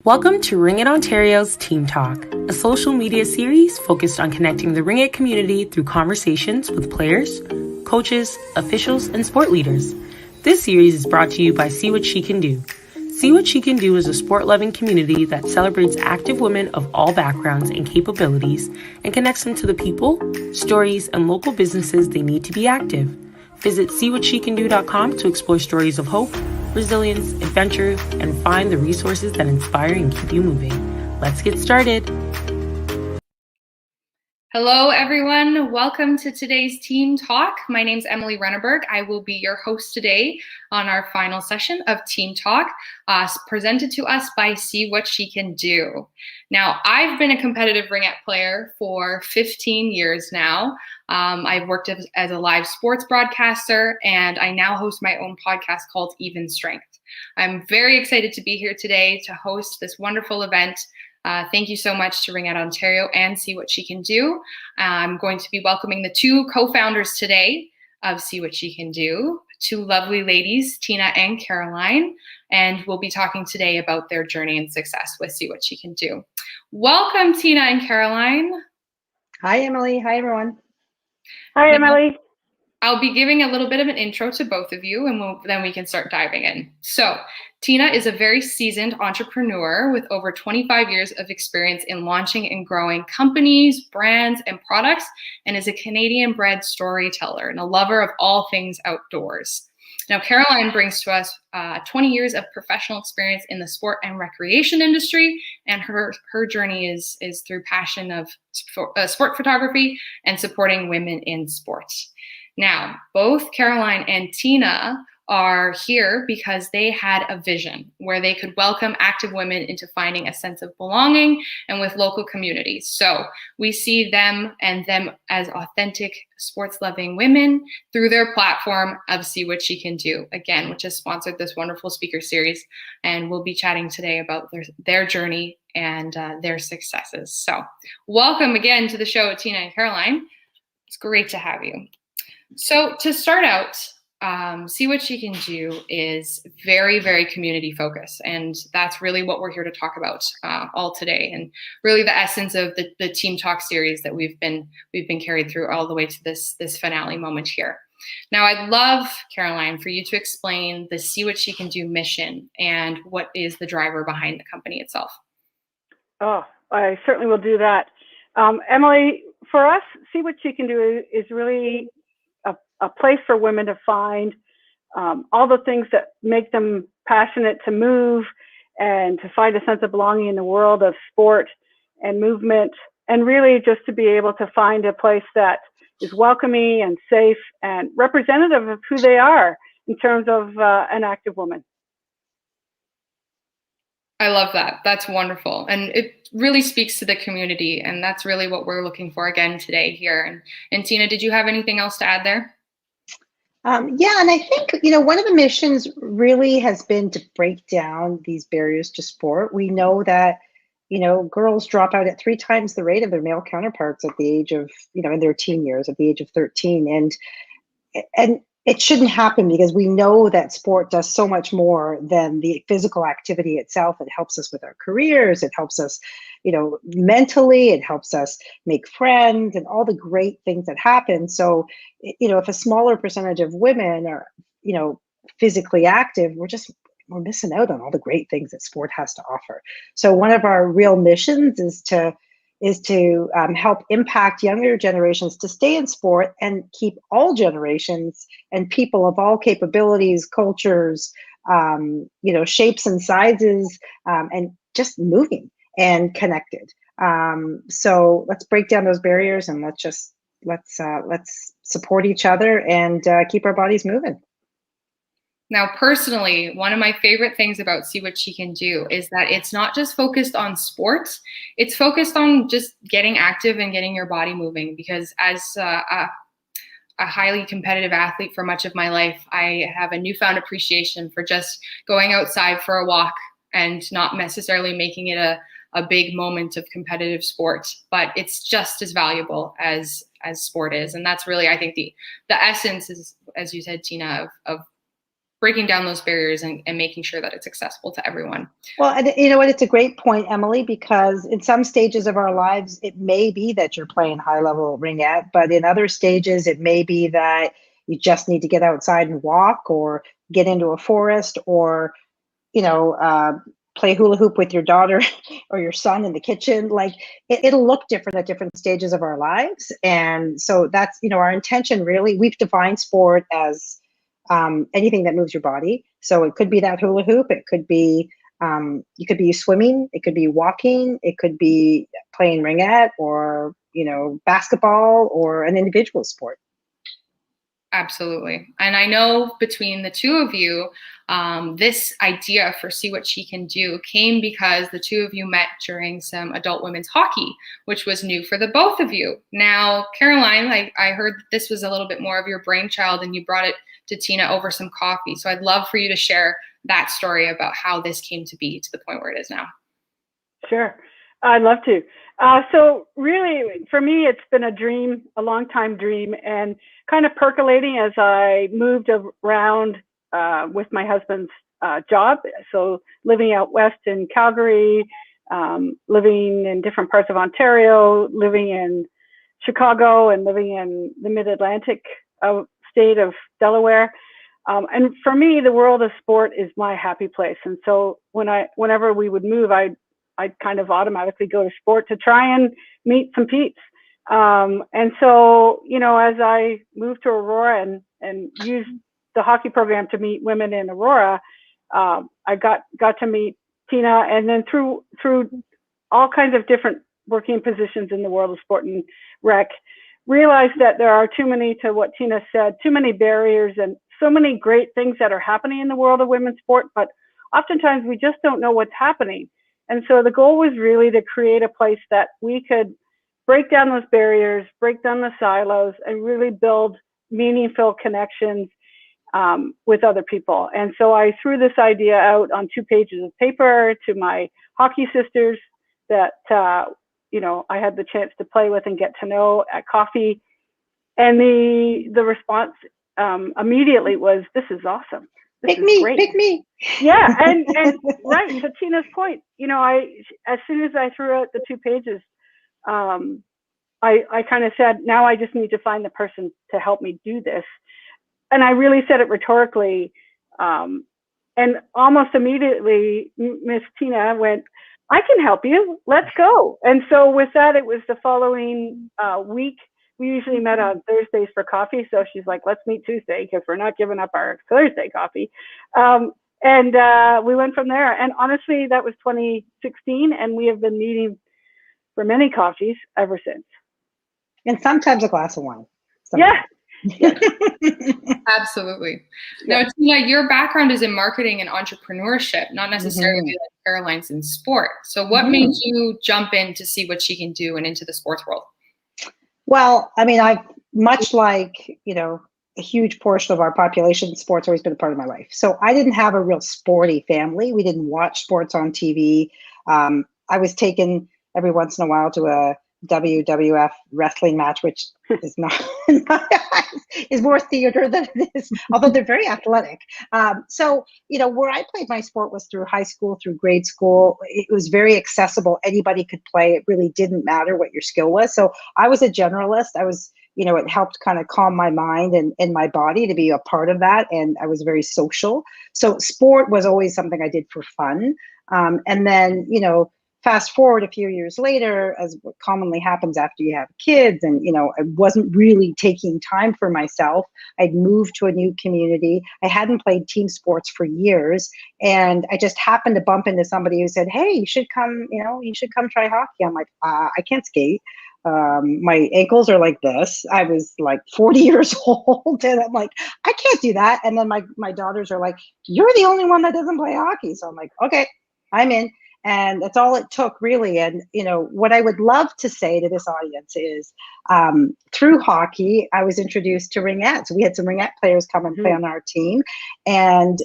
Welcome to Ringette Ontario's Team Talk, a social media series focused on connecting the Ringette community through conversations with players, coaches, officials, and sport leaders. This series is brought to you by SeeWhatSheCanDo. SeeWhatSheCanDo is a sport-loving community that celebrates active women of all backgrounds and capabilities and connects them to the people, stories, and local businesses they need to be active. Visit SeeWhatSheCanDo.com to explore stories of hope, resilience, adventure, and find the resources that inspire and keep you moving. Let's get started. Hello, everyone. Welcome to today's Team Talk. My name's Emily Renneberg. I will be your host today on our final session of Team Talk, presented to us by SeeWhatSheCanDo. Now, I've been a competitive ringette player for 15 years now. I've worked as a live sports broadcaster, and I now host my own podcast called Even Strength. I'm very excited to be here today to host this wonderful event. Thank you so much to Ringette Ontario and SeeWhatSheCanDo. I'm going to be welcoming the two co-founders today of SeeWhatSheCanDo, two lovely ladies, Tina and Caroline, and we'll be talking today about their journey and success with SeeWhatSheCanDo. Welcome, Tina and Caroline. Hi, Emily. Hi, everyone. Hi, Emily. I'll be giving a little bit of an intro to both of you, and then we can start diving in. So, Tina is a very seasoned entrepreneur with over 25 years of experience in launching and growing companies, brands, and products, and is a Canadian-bred storyteller and a lover of all things outdoors. Now, Caroline brings to us 20 years of professional experience in the sport and recreation industry, and her journey is through passion of sport photography and supporting women in sports. Now, both Caroline and Tina are here because they had a vision where they could welcome active women into finding a sense of belonging and with local communities. So we see them as authentic sports-loving women through their platform of SeeWhatSheCanDo, again, which has sponsored this wonderful speaker series. And we'll be chatting today about their journey and their successes. So welcome again to the show, Tina and Caroline. It's great to have you. So to start out, SeeWhatSheCanDo is very, very community focused, and that's really what we're here to talk about all today, and really the essence of the Team Talk series that we've been carried through all the way to this finale moment here. Now, I'd love, Caroline, for you to explain the SeeWhatSheCanDo mission and what is the driver behind the company itself. Oh, I certainly will do that. Emily, for us, SeeWhatSheCanDo is really a place for women to find all the things that make them passionate to move and to find a sense of belonging in the world of sport and movement, and really just to be able to find a place that is welcoming and safe and representative of who they are in terms of an active woman. I love that. That's wonderful. And it really speaks to the community, and that's really what we're looking for again today here. And Tina, did you have anything else to add there? Yeah, and I think, one of the missions really has been to break down these barriers to sport. We know that, girls drop out at 3 times the rate of their male counterparts at the age of, in their teen years, at the age of 13. And it shouldn't happen because we know that sport does so much more than the physical activity itself. It helps us with our careers. It helps us, mentally. It helps us make friends and all the great things that happen. So, if a smaller percentage of women are, physically active, we're missing out on all the great things that sport has to offer. So one of our real missions is to help impact younger generations to stay in sport and keep all generations and people of all capabilities, cultures, shapes and sizes, and just moving and connected. So let's break down those barriers and let's support each other and keep our bodies moving. Now, personally, one of my favorite things about SeeWhatSheCanDo is that it's not just focused on sports, it's focused on just getting active and getting your body moving, because as a highly competitive athlete for much of my life, I have a newfound appreciation for just going outside for a walk and not necessarily making it a big moment of competitive sport, but it's just as valuable as sport is. And that's really, I think, the essence is, as you said, Tina, of breaking down those barriers and making sure that it's accessible to everyone. Well, and you know what? It's a great point, Emily, because in some stages of our lives, it may be that you're playing high level ringette, but in other stages, it may be that you just need to get outside and walk, or get into a forest, or, play hula hoop with your daughter or your son in the kitchen. Like it'll look different at different stages of our lives. And so that's, our intention really, we've defined sport as anything that moves your body. So it could be that hula hoop. It could be, you could be swimming. It could be walking. It could be playing ringette, or, basketball, or an individual sport. Absolutely. And I know between the two of you, this idea for See What She Can Do came because the two of you met during some adult women's hockey, which was new for the both of you. Now, Caroline, I heard that this was a little bit more of your brainchild and you brought it to Tina over some coffee. So I'd love for you to share that story about how this came to be to the point where it is now. Sure. I'd love to. So really, for me, it's been a dream, a long time dream, and kind of percolating as I moved around with my husband's job. So living out west in Calgary, living in different parts of Ontario, living in Chicago, and living in the mid-Atlantic state of Delaware. And for me, the world of sport is my happy place. And so whenever we would move, I'd kind of automatically go to sport to try and meet some peeps. And so, as I moved to Aurora and used the hockey program to meet women in Aurora, I got to meet Tina, and then through all kinds of different working positions in the world of sport and rec, realized that there are too many, to what Tina said, too many barriers and so many great things that are happening in the world of women's sport, but oftentimes we just don't know what's happening. And so the goal was really to create a place that we could break down those barriers, break down the silos, and really build meaningful connections with other people. And so I threw this idea out on 2 pages of paper to my hockey sisters that, I had the chance to play with and get to know at coffee. And the response immediately was, "This is awesome. Pick me. Yeah, and right, to Tina's point, as soon as I threw out the 2 pages, I kind of said, now I just need to find the person to help me do this. And I really said it rhetorically, and almost immediately Miss Tina went, "I can help you, let's go." And so with that, it was the following week. We usually met on Thursdays for coffee. So she's like, "Let's meet Tuesday because we're not giving up our Thursday coffee." And we went from there. And honestly, that was 2016. And we have been meeting for many coffees ever since. And sometimes a glass of wine. Yeah. Absolutely. Now, Tina, your background is in marketing and entrepreneurship, not necessarily like Caroline's in sport. So what made you jump in to See What She Can Do and into the sports world? Well, I mean, I've much like, a huge portion of our population, sports always been a part of my life. So I didn't have a real sporty family. We didn't watch sports on TV. I was taken every once in a while to a WWF wrestling match, which is not, in my eyes, is more theater than it is, although they're very athletic. So, where I played my sport was through high school, through grade school. It was very accessible. Anybody could play. It really didn't matter what your skill was. So I was a generalist. I was, it helped kind of calm my mind and my body to be a part of that. And I was very social. So sport was always something I did for fun. And then, fast forward a few years later, as what commonly happens after you have kids, and I wasn't really taking time for myself. I'd moved to a new community. I hadn't played team sports for years, and I just happened to bump into somebody who said, "Hey, you should come. You should come try hockey." I'm like, I can't skate. My ankles are like this. I was like 40 years old, and I'm like, I can't do that. And then my daughters are like, "You're the only one that doesn't play hockey." So I'm like, okay, I'm in. And that's all it took, really. And, what I would love to say to this audience is through hockey, I was introduced to ringette. So we had some ringette players come and play on our team. And,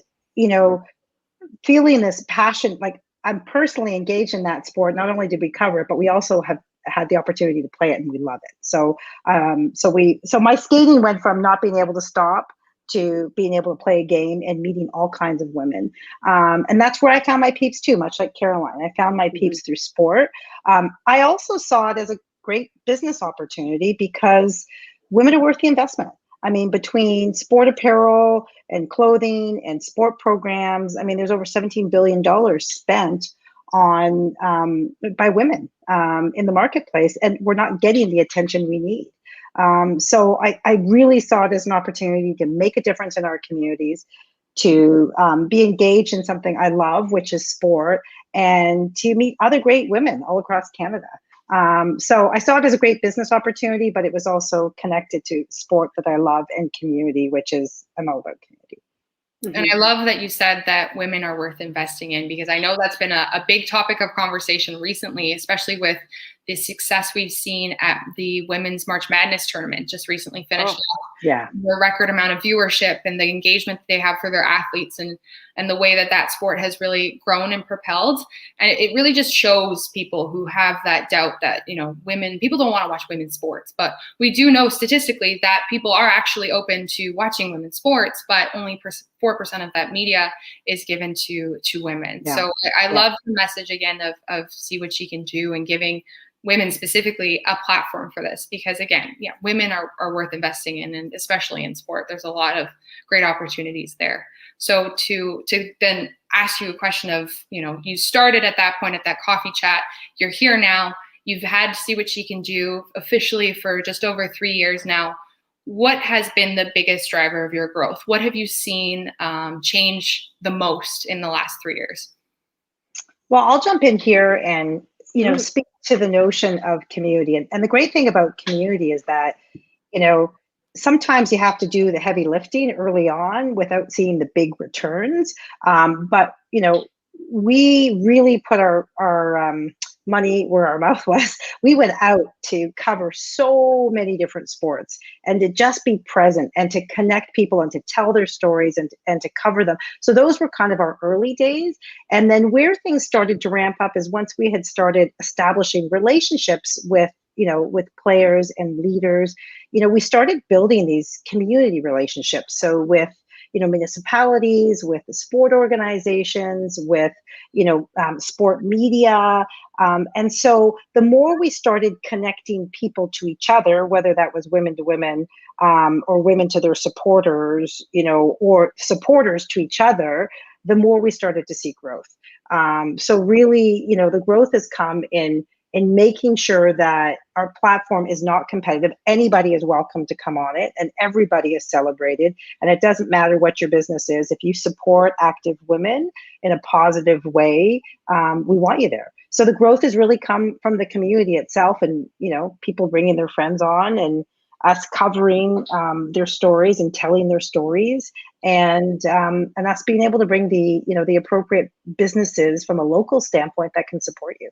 feeling this passion, like I'm personally engaged in that sport. Not only did we cover it, but we also have had the opportunity to play it, and we love it. So, so my skating went from not being able to stop to being able to play a game and meeting all kinds of women. And that's where I found my peeps too, much like Caroline. I found my peeps through sport. I also saw it as a great business opportunity because women are worth the investment. I mean, between sport apparel and clothing and sport programs, I mean, there's over $17 billion spent on by women in the marketplace, and we're not getting the attention we need. So I really saw it as an opportunity to make a difference in our communities, to be engaged in something I love, which is sport, and to meet other great women all across Canada. So I saw it as a great business opportunity, but it was also connected to sport that I love and community, which is I'm all about community. And I love that you said that women are worth investing in, because I know that's been a big topic of conversation recently, especially with the success we've seen at the Women's March Madness tournament just recently finished up. Yeah. The record amount of viewership and the engagement they have for their athletes, and the way that sport has really grown and propelled. And it really just shows people who have that doubt that, people don't want to watch women's sports, but we do know statistically that people are actually open to watching women's sports, but only 4% of that media is given to women. Yeah. So I love the message again of See What She Can Do, and giving women specifically a platform for this, because again, women are worth investing in, and especially in sport, there's a lot of great opportunities there. So to then ask you a question of, you started at that point at that coffee chat, you're here now, you've had See What She Can Do officially for just over 3 years now. What has been the biggest driver of your growth? What have you seen change the most in the last 3 years? Well, I'll jump in here and speak to the notion of community. And the great thing about community is that, sometimes you have to do the heavy lifting early on without seeing the big returns. But, we really put our money where our mouth was. We went out to cover so many different sports, and to just be present and to connect people and to tell their stories and to cover them. So those were kind of our early days. And then where things started to ramp up is once we had started establishing relationships with players and leaders, we started building these community relationships. So with municipalities, with the sport organizations, with, sport media. And so the more we started connecting people to each other, whether that was women to women, or women to their supporters, or supporters to each other, the more we started to see growth. So really, the growth has come in making sure that our platform is not competitive. Anybody is welcome to come on it, and everybody is celebrated. And it doesn't matter what your business is. If you support active women in a positive way, we want you there. So the growth has really come from the community itself, and people bringing their friends on, and us covering their stories and telling their stories, and us being able to bring the appropriate businesses from a local standpoint that can support you.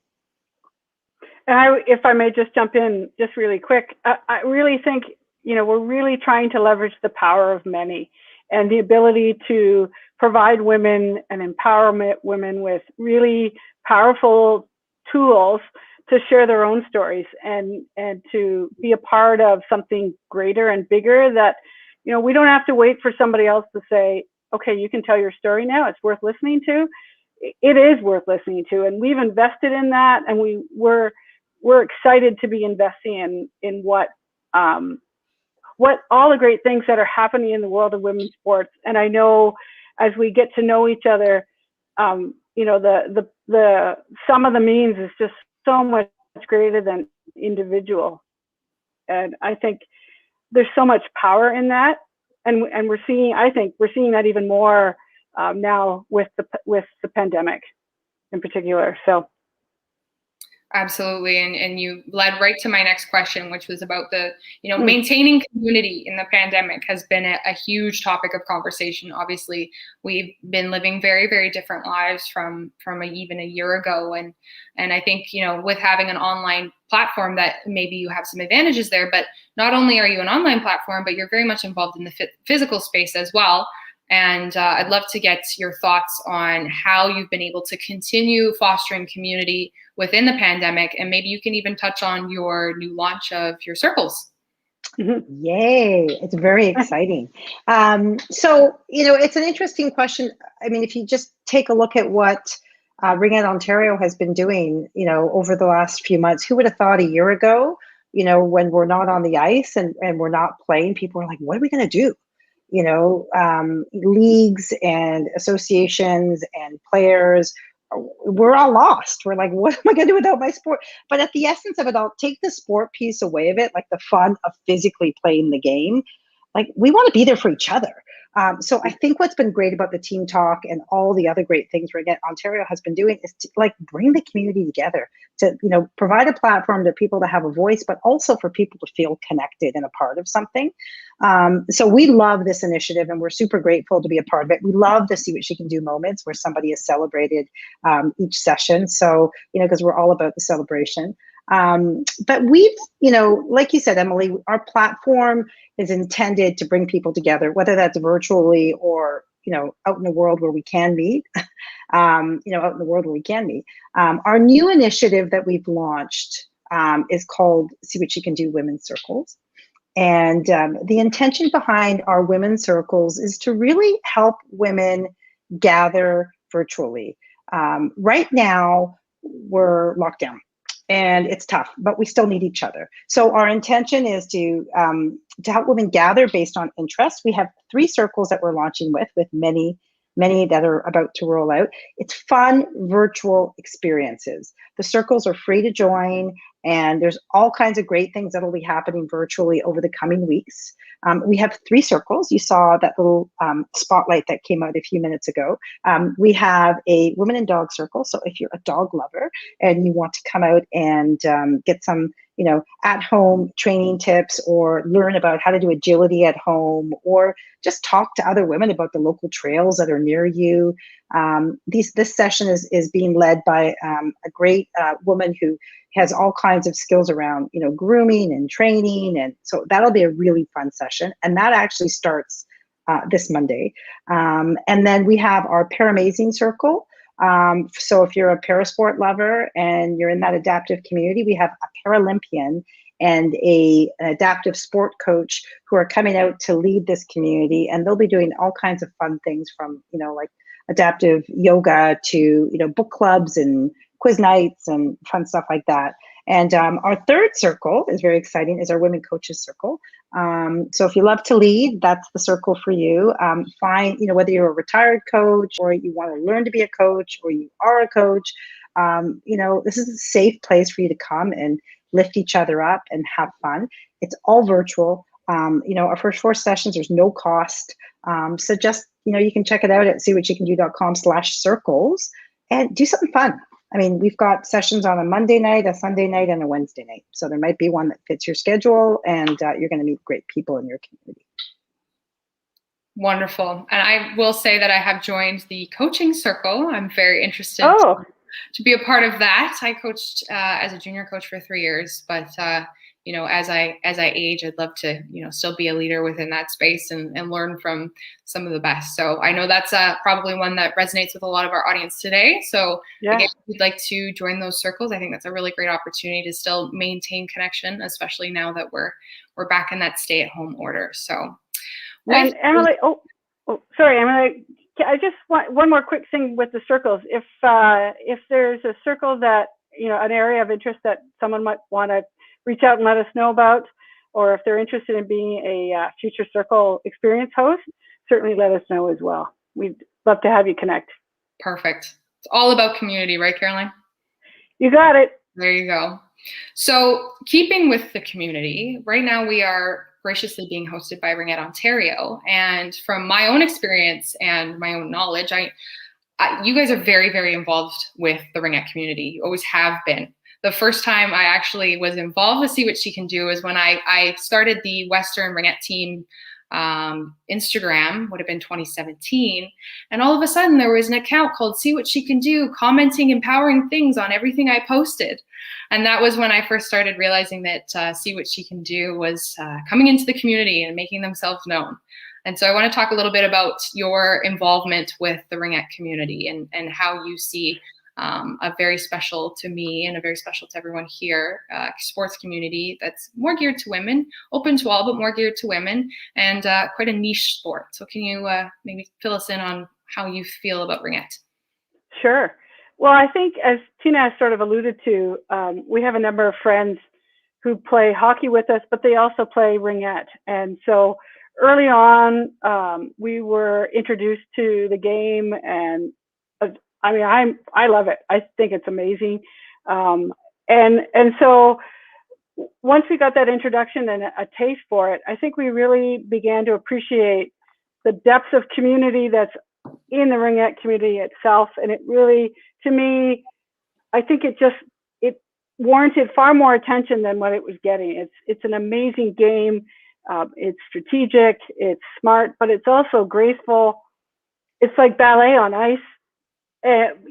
And if I may just jump in just really quick, I really think, we're really trying to leverage the power of many, and the ability to provide women and empower women with really powerful tools to share their own stories, and to be a part of something greater and bigger that, we don't have to wait for somebody else to say, okay, you can tell your story now, it's worth listening to. It is worth listening to, and we've invested in that, and we're excited to be investing in what all the great things that are happening in the world of women's sports. And I know as we get to know each other, the sum of the means is just so much greater than individual. And I think there's so much power in that. And I think we're seeing that even more now with the pandemic in particular. So. Absolutely. And you led right to my next question, which was about the, maintaining community in the pandemic has been a huge topic of conversation. Obviously, we've been living very, very different lives from even a year ago. And I think, with having an online platform, that maybe you have some advantages there, but not only are you an online platform, but you're very much involved in the physical space as well. And I'd love to get your thoughts on how you've been able to continue fostering community within the pandemic. And maybe you can even touch on your new launch of your circles. Yay, it's very exciting. So, it's an interesting question. I mean, if you just take a look at what Ringette Ontario has been doing, over the last few months, who would have thought a year ago, when we're not on the ice and we're not playing, people are like, what are we going to do? Leagues and associations and players, we're all lost. We're like, what am I going to do without my sport? But at the essence of it all, take the sport piece away of it, like the fun of physically playing the game. Like, we want to be there for each other. So I think what's been great about the team talk and all the other great things Ontario has been doing is to bring the community together, to provide a platform to people to have a voice, but also for people to feel connected and a part of something. So we love this initiative, and we're super grateful to be a part of it. We love the See What She Can Do moments where somebody is celebrated each session. So because we're all about the celebration. But we've, like you said, Emily, our platform is intended to bring people together, whether that's virtually or, out in the world where we can meet, out in the world where we can meet. Our new initiative that we've launched is called See What She Can Do Women's Circles. And the intention behind our women's circles is to really help women gather virtually. Right now, we're locked down. And it's tough, but we still need each other. So our intention is to help women gather based on interest. We have 3 circles that we're launching with many that are about to roll out. It's fun virtual experiences. The circles are free to join, and there's all kinds of great things that'll be happening virtually over the coming weeks. We have 3 circles. You saw that little spotlight that came out a few minutes ago. We have a women and dog circle. So if you're a dog lover and you want to come out and get some, at home training tips, or learn about how to do agility at home, or just talk to other women about the local trails that are near you. This session is being led by a great woman who has all kinds of skills around, grooming and training. And so that'll be a really fun session. And that actually starts this Monday. And then we have our Paramazing Circle. So if you're a parasport lover and you're in that adaptive community, we have a Paralympian and an adaptive sport coach who are coming out to lead this community. And they'll be doing all kinds of fun things from, like adaptive yoga to, book clubs and quiz nights and fun stuff like that. And our 3rd circle is very exciting, is our Women Coaches Circle. So if you love to lead, that's the circle for you. Find, whether you're a retired coach or you want to learn to be a coach or you are a coach, this is a safe place for you to come and lift each other up and have fun. It's all virtual. Our first 4 sessions, there's no cost. So just, you can check it out at seewhatshecando.com/circles and do something fun. I mean, we've got sessions on a Monday night, a Sunday night, and a Wednesday night. So there might be one that fits your schedule, and you're going to meet great people in your community. Wonderful. And I will say that I have joined the coaching circle. I'm very interested to be a part of that. I coached as a junior coach for 3 years, but as I age, I'd love to, still be a leader within that space and learn from some of the best. So I know that's probably one that resonates with a lot of our audience today. So again, if you'd like to join those circles, I think that's a really great opportunity to still maintain connection, especially now that we're back in that stay-at-home order. So, and Emily, sorry, Emily, I just want one more quick thing with the circles. If there's a circle that, an area of interest that someone might want to reach out and let us know about, or if they're interested in being a future circle experience host, certainly let us know as well. We'd love to have you connect. Perfect. It's all about community, right, Caroline? You got it. There you go. So keeping with the community, right now we are graciously being hosted by Ringette Ontario. And from my own experience and my own knowledge, you guys are very, very involved with the Ringette community. You always have been. The first time I actually was involved with See What She Can Do is when I started the Western Ringette team Instagram, would have been 2017. And all of a sudden there was an account called See What She Can Do, commenting empowering things on everything I posted. And that was when I first started realizing that See What She Can Do was coming into the community and making themselves known. And so I want to talk a little bit about your involvement with the Ringette community and how you see a very special to me and a very special to everyone here sports community that's more geared to women, open to all, but more geared to women, and quite a niche sport. So can you maybe fill us in on how you feel about Ringette? Sure. Well, I think as Tina has sort of alluded to, we have a number of friends who play hockey with us, but they also play Ringette. And so early on, we were introduced to the game, and I mean, I love it. I think it's amazing. And so once we got that introduction and a taste for it, I think we really began to appreciate the depths of community that's in the Ringette community itself. And it really, to me, I think it warranted far more attention than what it was getting. It's an amazing game. It's strategic, it's smart, but it's also graceful. It's like ballet on ice,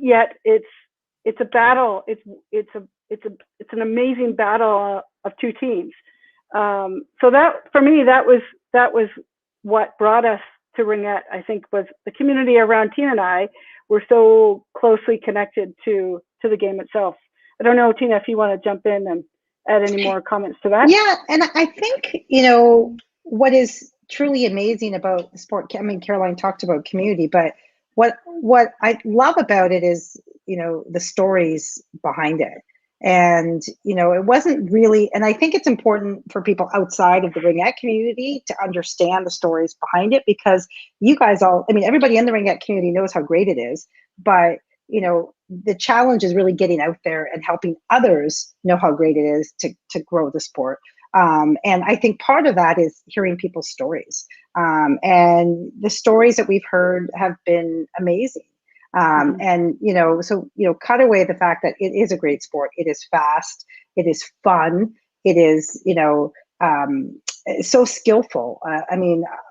yet it's a battle. It's an amazing battle of two teams. So that, for me, that was what brought us to Ringette. I think was the community around Tina and I were so closely connected to the game itself. I don't know, Tina, if you want to jump in and add any more comments to that. Yeah, and I think, what is truly amazing about the sport, I mean, Caroline talked about community, but what I love about it is, the stories behind it. And, it wasn't really, and I think it's important for people outside of the Ringette community to understand the stories behind it, because you guys everybody in the Ringette community knows how great it is, but the challenge is really getting out there and helping others know how great it is to grow the sport. And I think part of that is hearing people's stories. And the stories that we've heard have been amazing. And, cut away the fact that it is a great sport. It is fast. It is fun. It is, so skillful.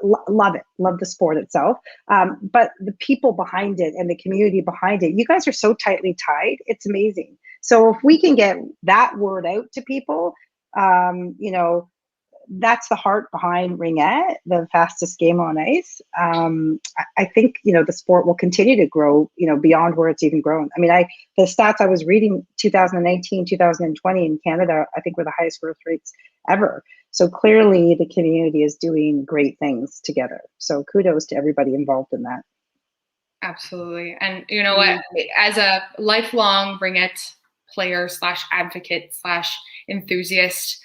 Love it. Love the sport itself. But the people behind it and the community behind it, you guys are so tightly tied. It's amazing. So if we can get that word out to people, that's the heart behind Ringette, the fastest game on ice. I think, the sport will continue to grow, beyond where it's even grown. I mean, the stats I was reading, 2019, 2020 in Canada, I think were the highest growth rates ever. So clearly the community is doing great things together. So kudos to everybody involved in that. Absolutely. And you know what, as a lifelong Ringette player / advocate / enthusiast,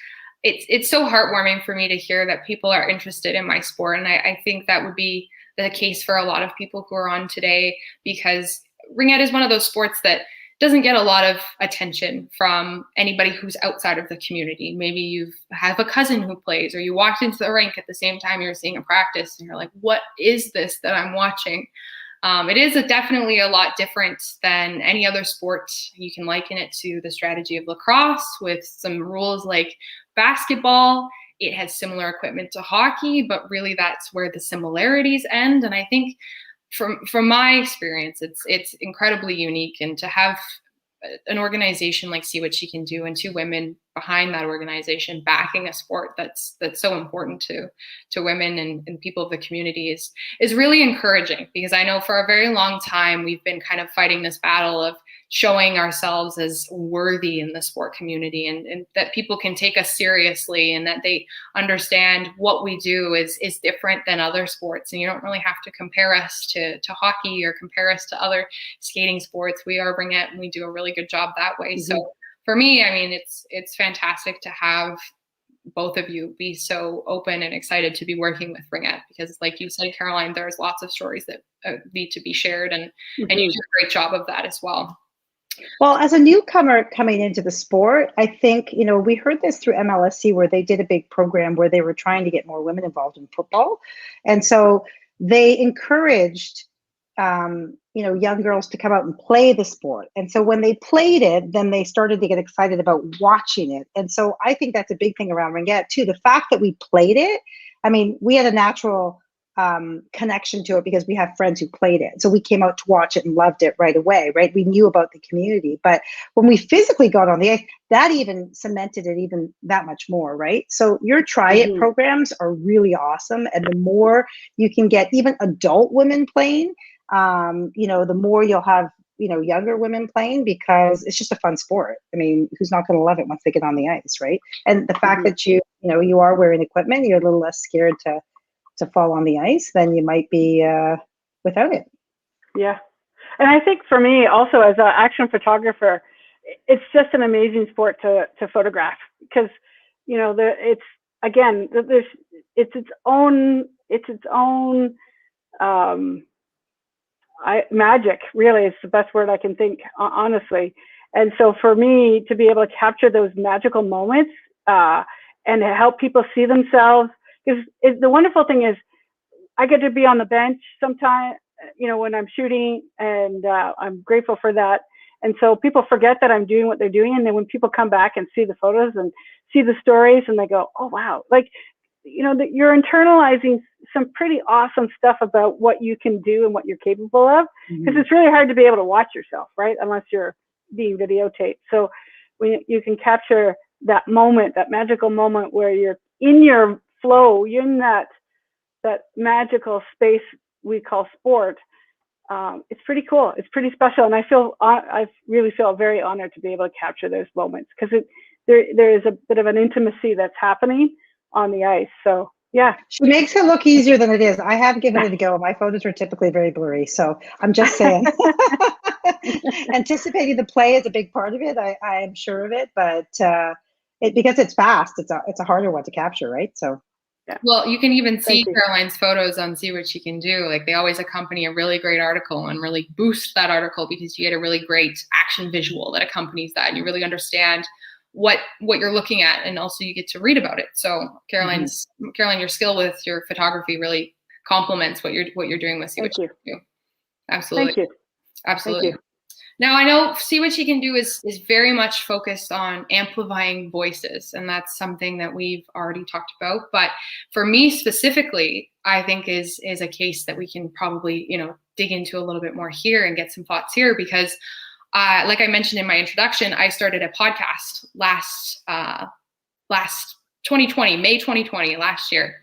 it's so heartwarming for me to hear that people are interested in my sport. And I think that would be the case for a lot of people who are on today, because Ringette is one of those sports that doesn't get a lot of attention from anybody who's outside of the community. Maybe you have a cousin who plays, or you walked into the rink at the same time you're seeing a practice and you're like, what is this that I'm watching? It is definitely a lot different than any other sport. You can liken it to the strategy of lacrosse with some rules like basketball. It has similar equipment to hockey, but really that's where the similarities end. And I think from my experience, it's incredibly unique. And to have an organization like SeeWhatSheCanDo and two women behind that organization backing a sport that's so important to women and people of the community is really encouraging, because I know for a very long time we've been kind of fighting this battle of showing ourselves as worthy in the sport community, and that people can take us seriously, and that they understand what we do is different than other sports. And you don't really have to compare us to hockey or compare us to other skating sports. We are Ringette and we do a really good job that way. Mm-hmm. So for me, I mean, it's fantastic to have both of you be so open and excited to be working with Ringette, because like you said, Caroline, there's lots of stories that need to be shared, and you do a great job of that as well. Well, as a newcomer coming into the sport, I think, we heard this through MLSC, where they did a big program where they were trying to get more women involved in football. And so they encouraged, young girls to come out and play the sport. And so when they played it, then they started to get excited about watching it. And so I think that's a big thing around Ringette too. The fact that we played it, I mean, we had a natural connection to it because we have friends who played it. So we came out to watch it and loved it right away, right? We knew about the community. But when we physically got on the ice, that even cemented it even that much more, right? So your try it programs are really awesome. And the more you can get even adult women playing, the more you'll have younger women playing, because it's just a fun sport. I mean, who's not going to love it once they get on the ice, right? And the fact that you are wearing equipment, you're a little less scared to fall on the ice than you might be without it. Yeah. And I think for me also, as an action photographer, it's just an amazing sport to photograph, because it's its own magic, really. It's the best word I can think, honestly. And so for me to be able to capture those magical moments and to help people see themselves, because the wonderful thing is I get to be on the bench sometimes, when I'm shooting, and I'm grateful for that. And so people forget that I'm doing what they're doing. And then when people come back and see the photos and see the stories, and they go, oh, wow, like, that you're internalizing some pretty awesome stuff about what you can do and what you're capable of. Because it's really hard to be able to watch yourself, right? Unless you're being videotaped. So when you can capture that moment, that magical moment where you're in your flow, you're in that magical space we call sport. It's pretty cool. It's pretty special. And I really feel very honored to be able to capture those moments, because there is a bit of an intimacy that's happening on the ice. So yeah. She makes it look easier than it is. I have given it a go. My photos are typically very blurry. So I'm just saying. Anticipating the play is a big part of it. I am sure of it, but because it's fast, it's a harder one to capture, right? So. Yeah. Well, you can even see Caroline's photos on See What She Can Do. Like, they always accompany a really great article and really boost that article, because you get a really great action visual that accompanies that, and you really understand what you're looking at, and also you get to read about it. So Caroline, your skill with your photography really complements what you're doing with See What She Can Do. Absolutely. Thank you. Absolutely. Thank you. Now, I know See What She Can Do is very much focused on amplifying voices, and that's something that we've already talked about. But for me specifically, I think is a case that we can probably, dig into a little bit more here and get some thoughts here, because like I mentioned in my introduction, I started a podcast last 2020, May 2020, last year.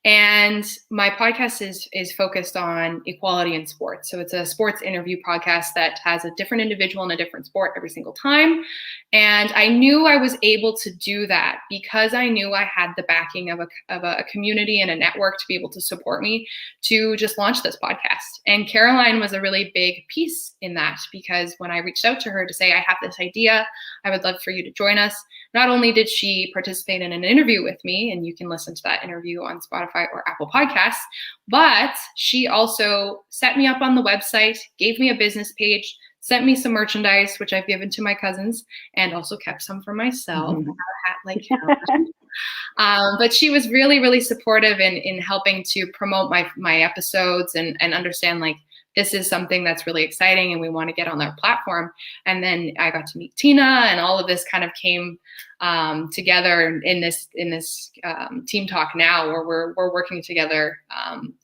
And my podcast is focused on equality in sports. So it's a sports interview podcast that has a different individual in a different sport every single time. And I knew I was able to do that because I knew I had the backing of a community and a network to be able to support me to just launch this podcast. And Caroline was a really big piece in that, because when I reached out to her to say, I have this idea, I would love for you to join us, not only did she participate in an interview with me, and you can listen to that interview on Spotify or Apple Podcasts, but she also set me up on the website, gave me a business page, sent me some merchandise, which I've given to my cousins, and also kept some for myself. Mm-hmm. A hat like Caroline. But she was really, really supportive in helping to promote my episodes and understand, like, this is something that's really exciting and we want to get on their platform. And then I got to meet Tina, and all of this kind of came together in this team talk now, where we're working together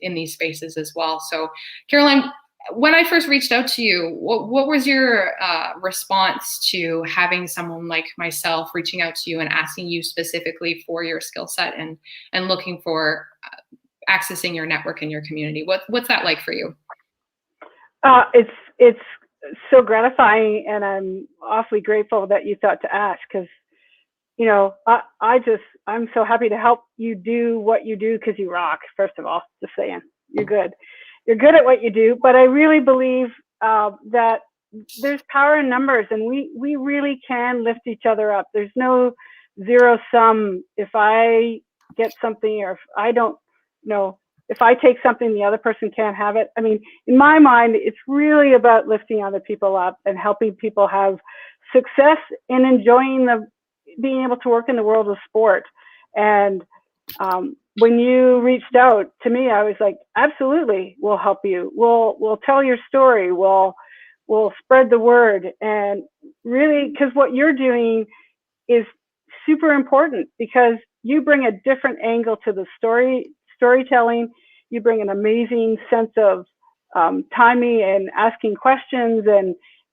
in these spaces as well. So Caroline, when I first reached out to you, what was your response to having someone like myself reaching out to you and asking you specifically for your skill set and looking for accessing your network and your community? What's that like for you? It's so gratifying, and I'm awfully grateful that you thought to ask, because I'm so happy to help you do what you do, because you rock. First of all, just saying, you're good at what you do. But I really believe that there's power in numbers, and we really can lift each other up. There's no zero sum. If I get something, or if I don't know, if I take something, the other person can't have it. I mean, in my mind, it's really about lifting other people up and helping people have success and enjoying being able to work in the world of sport. And when you reached out to me, I was like, absolutely, we'll help you. We'll tell your story. We'll spread the word. And really, because what you're doing is super important, because you bring a different angle to the storytelling. You bring an amazing sense of timing and asking questions,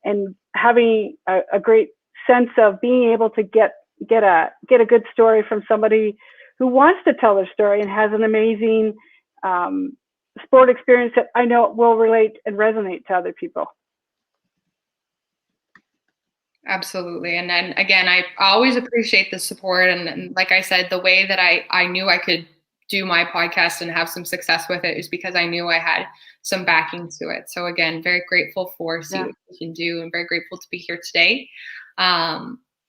and having a great sense of being able to get a good story from somebody who wants to tell their story and has an amazing sport experience that I know will relate and resonate to other people. Absolutely. And then again, I always appreciate the support. And like I said, the way that I knew I could do my podcast and have some success with it is because I knew I had some backing to it. So again, very grateful for See Yeah. What You Can Do and very grateful to be here today.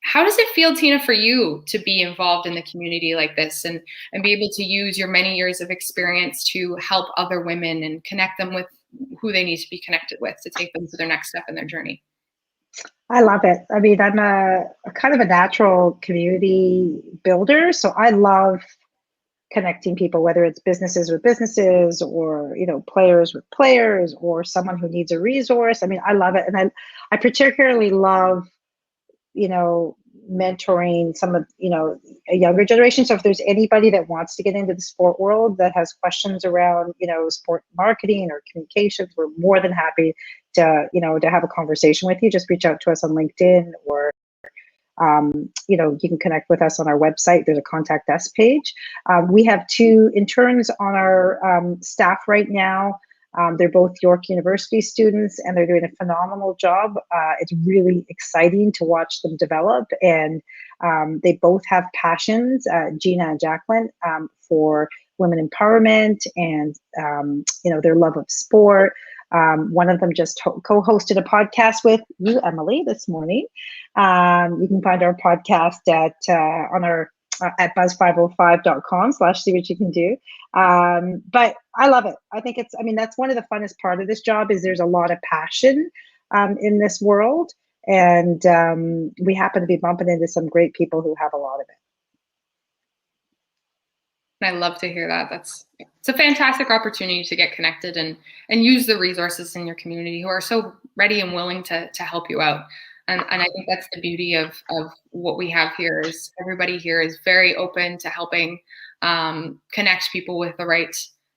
How does it feel, Tina, for you to be involved in the community like this and be able to use your many years of experience to help other women and connect them with who they need to be connected with to take them to their next step in their journey? I love it. I mean, I'm a kind of a natural community builder, so I love connecting people, whether it's businesses with businesses or, you know, players with players or someone who needs a resource. I mean, I love it. And I particularly love, you know, mentoring some of, you know, a younger generation. So if there's anybody that wants to get into the sport world that has questions around, you know, sport marketing or communications, we're more than happy to, you know, to have a conversation with you. Just reach out to us on LinkedIn or you know, you can connect with us on our website. There's a contact us page. We have 2 interns on our staff right now. They're both York University students and they're doing a phenomenal job. It's really exciting to watch them develop. And they both have passions, Gina and Jacqueline, for women empowerment and, you know, their love of sport. One of them just co-hosted a podcast with you, Emily, this morning. You can find our podcast at on our at buzz505.com/SeeWhatSheCanDo. But I love it. I think it's, I mean, that's one of the funnest part of this job is there's a lot of passion in this world. And we happen to be bumping into some great people who have a lot of it. I love to hear that. It's a fantastic opportunity to get connected and use the resources in your community who are so ready and willing to help you out. And I think that's the beauty of what we have here is everybody here is very open to helping connect people with the right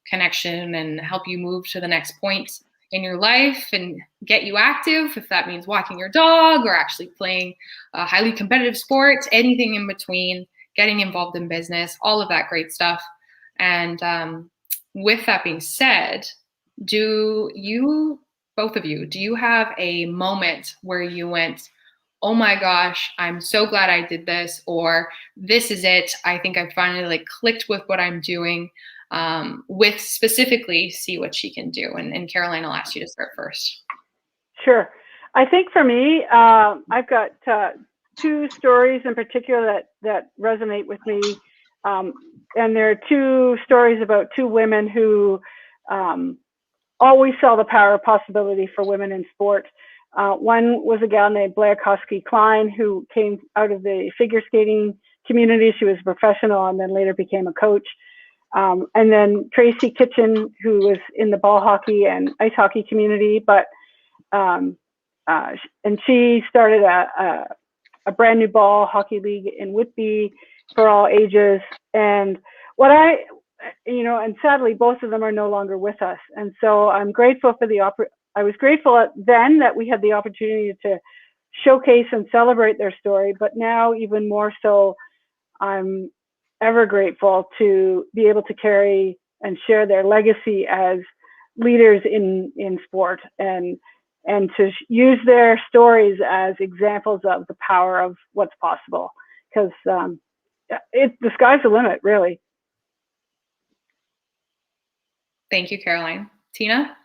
connection and help you move to the next point in your life and get you active, if that means walking your dog or actually playing a highly competitive sport, anything in between, getting involved in business, all of that great stuff. And with that being said, do you, both of you, do you have a moment where you went, oh my gosh, I'm so glad I did this, or this is it, I think I finally like clicked with what I'm doing, with specifically See What She Can Do? And Caroline, I'll ask you to start first. Sure. I think for me, I've got 2 stories in particular that resonate with me. And there are 2 stories about 2 women who always saw the power of possibility for women in sport. One was a gal named Blair Koski-Klein who came out of the figure skating community. She was a professional and then later became a coach. And then Tracy Kitchen, who was in the ball hockey and ice hockey community, but and she started a brand new ball hockey league in Whitby for all ages. And and sadly, both of them are no longer with us. And so I'm grateful for I was grateful then that we had the opportunity to showcase and celebrate their story, but now even more so, I'm ever grateful to be able to carry and share their legacy as leaders in sport and to use their stories as examples of the power of what's possible, because the sky's the limit, really. Thank you, Caroline. Tina?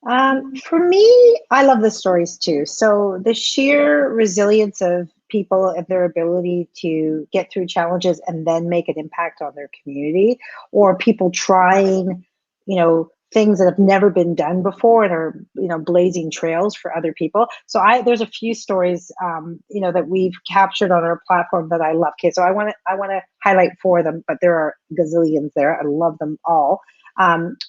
For me, I love the stories too. So the sheer resilience of people and their ability to get through challenges and then make an impact on their community, or people trying, you know, things that have never been done before and are, you know, blazing trails for other people. So there's a few stories, you know, that we've captured on our platform that I love. Okay, so I want to highlight 4 of them, but there are gazillions there. I love them all.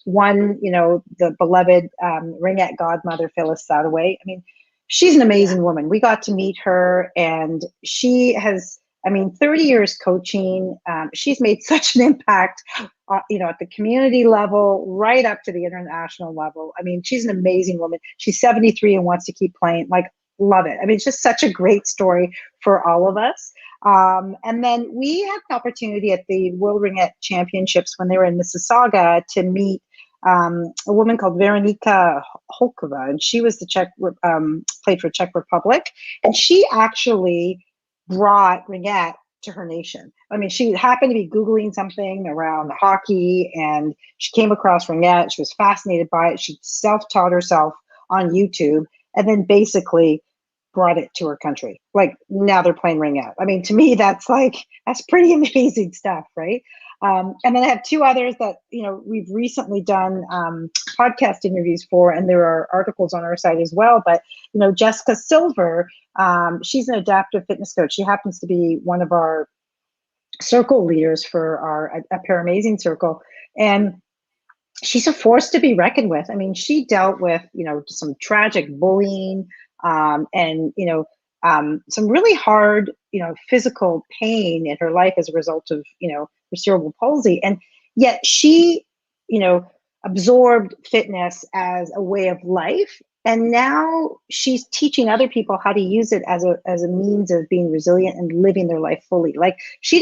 One, you know, the beloved Ringette godmother, Phyllis Sadaway. I mean, she's an amazing woman. We got to meet her, and she has, 30 years coaching. She's made such an impact, you know, at the community level, right up to the international level. I mean, she's an amazing woman. She's 73 and wants to keep playing. Like, love it. I mean, it's just such a great story for all of us. And then we had the opportunity at the World Ringette Championships when they were in Mississauga to meet a woman called Veronika Holkova, and she was played for Czech Republic, and she actually brought Ringette to her nation. I mean, she happened to be Googling something around hockey, and she came across Ringette. She was fascinated by it. She self-taught herself on YouTube, and then basically brought it to her country. Like, now they're playing Ringette. I mean, to me, that's pretty amazing stuff, right? And then I have two others that, we've recently done podcast interviews for, and there are articles on our site as well. But, Jessica Silver, she's an adaptive fitness coach. She happens to be one of our circle leaders for our Pair Amazing Circle. And she's a force to be reckoned with. I mean, she dealt with, some tragic bullying, and some really hard, physical pain in her life as a result of, her cerebral palsy. And yet she, absorbed fitness as a way of life. And now she's teaching other people how to use it as a means of being resilient and living their life fully. Like, she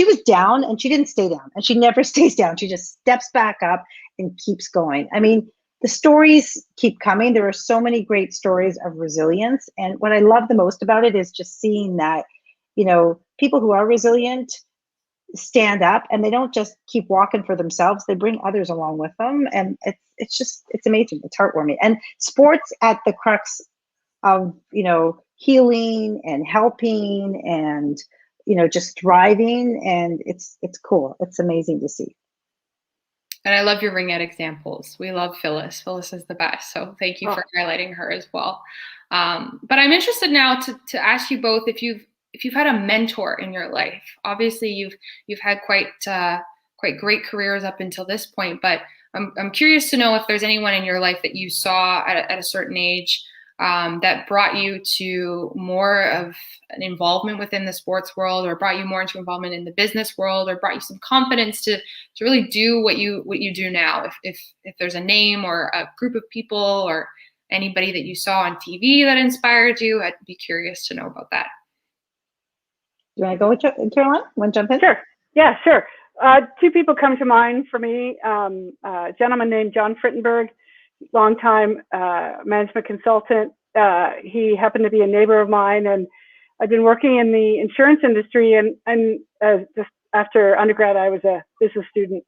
was down and she didn't stay down, and she never stays down. She just steps back up and keeps going. I mean, the stories keep coming. There are so many great stories of resilience. And what I love the most about it is just seeing that, people who are resilient stand up, and they don't just keep walking for themselves. They bring others along with them. And it's amazing. It's heartwarming. And sports at the crux of, healing and helping and, just thriving. And it's cool. It's amazing to see. And I love your Ringette examples. We love Phyllis. Phyllis is the best. So thank you for highlighting her as well. But I'm interested now to ask you both if you've had a mentor in your life. Obviously, you've had quite great careers up until this point. But I'm curious to know if there's anyone in your life that you saw at a certain age that brought you to more of an involvement within the sports world, or brought you more into involvement in the business world, or brought you some confidence to really do what you do now. If there's a name or a group of people or anybody that you saw on TV that inspired you, I'd be curious to know about that. You want to go with Caroline? Want to jump in? Sure. Yeah, sure. Two people come to mind for me. A gentleman named John Frittenberg, longtime management consultant. He happened to be a neighbor of mine, and I've been working in the insurance industry. And just after undergrad, I was a business student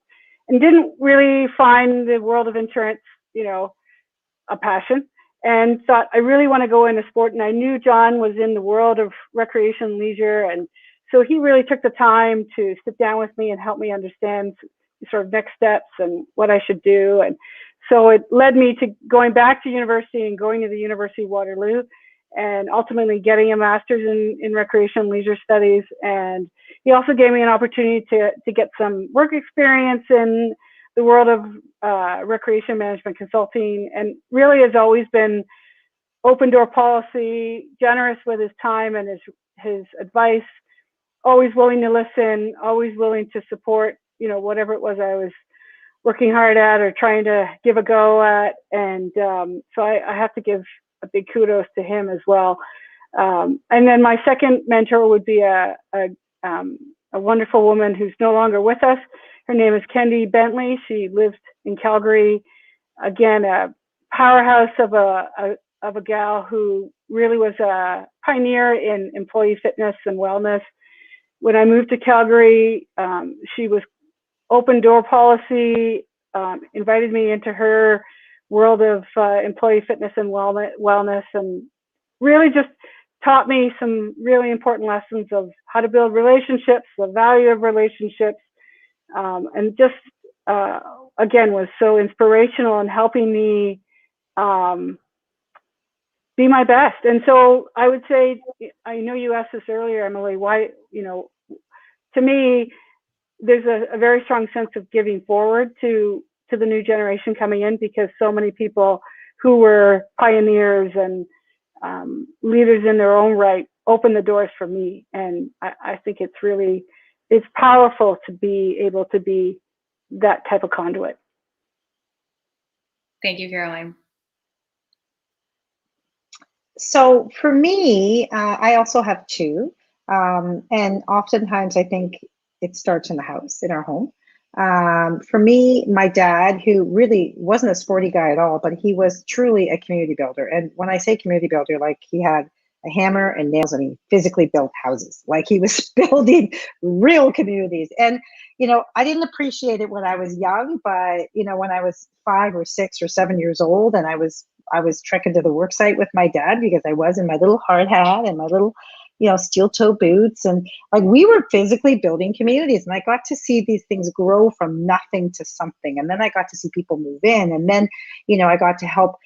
and didn't really find the world of insurance, a passion. And thought, I really want to go into sport. And I knew John was in the world of recreation and leisure. And so he really took the time to sit down with me and help me understand sort of next steps and what I should do. And so it led me to going back to university and going to the University of Waterloo, and ultimately getting a master's in recreation and leisure studies. And he also gave me an opportunity to get some work experience in the world of recreation management consulting, and really has always been open door policy, generous with his time and his advice, always willing to listen, always willing to support, whatever it was I was working hard at or trying to give a go at. And so I have to give a big kudos to him as well. And then my second mentor would be a wonderful woman who's no longer with us. Her name is Kendi Bentley. She lived in Calgary. Again, a powerhouse of a gal who really was a pioneer in employee fitness and wellness. When I moved to Calgary, she was open door policy, invited me into her world of employee fitness and wellness, and really just taught me some really important lessons of how to build relationships, the value of relationships, and just, again, was so inspirational in helping me be my best. And so I would say, I know you asked this earlier, Emily, why, to me, there's a very strong sense of giving forward to the new generation coming in, because so many people who were pioneers and leaders in their own right opened the doors for me. And I think it's powerful to be able to be that type of conduit. Thank you, Caroline. So for me, I also have two. And oftentimes I think it starts in the house, in our home. For me, my dad, who really wasn't a sporty guy at all, but he was truly a community builder. And when I say community builder, like he had a hammer and nails and he physically built houses. Like he was building real communities. And, I didn't appreciate it when I was young, but, when I was 5 or 6 or 7 years old and I was trekking to the work site with my dad because I was in my little hard hat and my little, steel toe boots. And like we were physically building communities, and I got to see these things grow from nothing to something. And then I got to see people move in, and then I got to help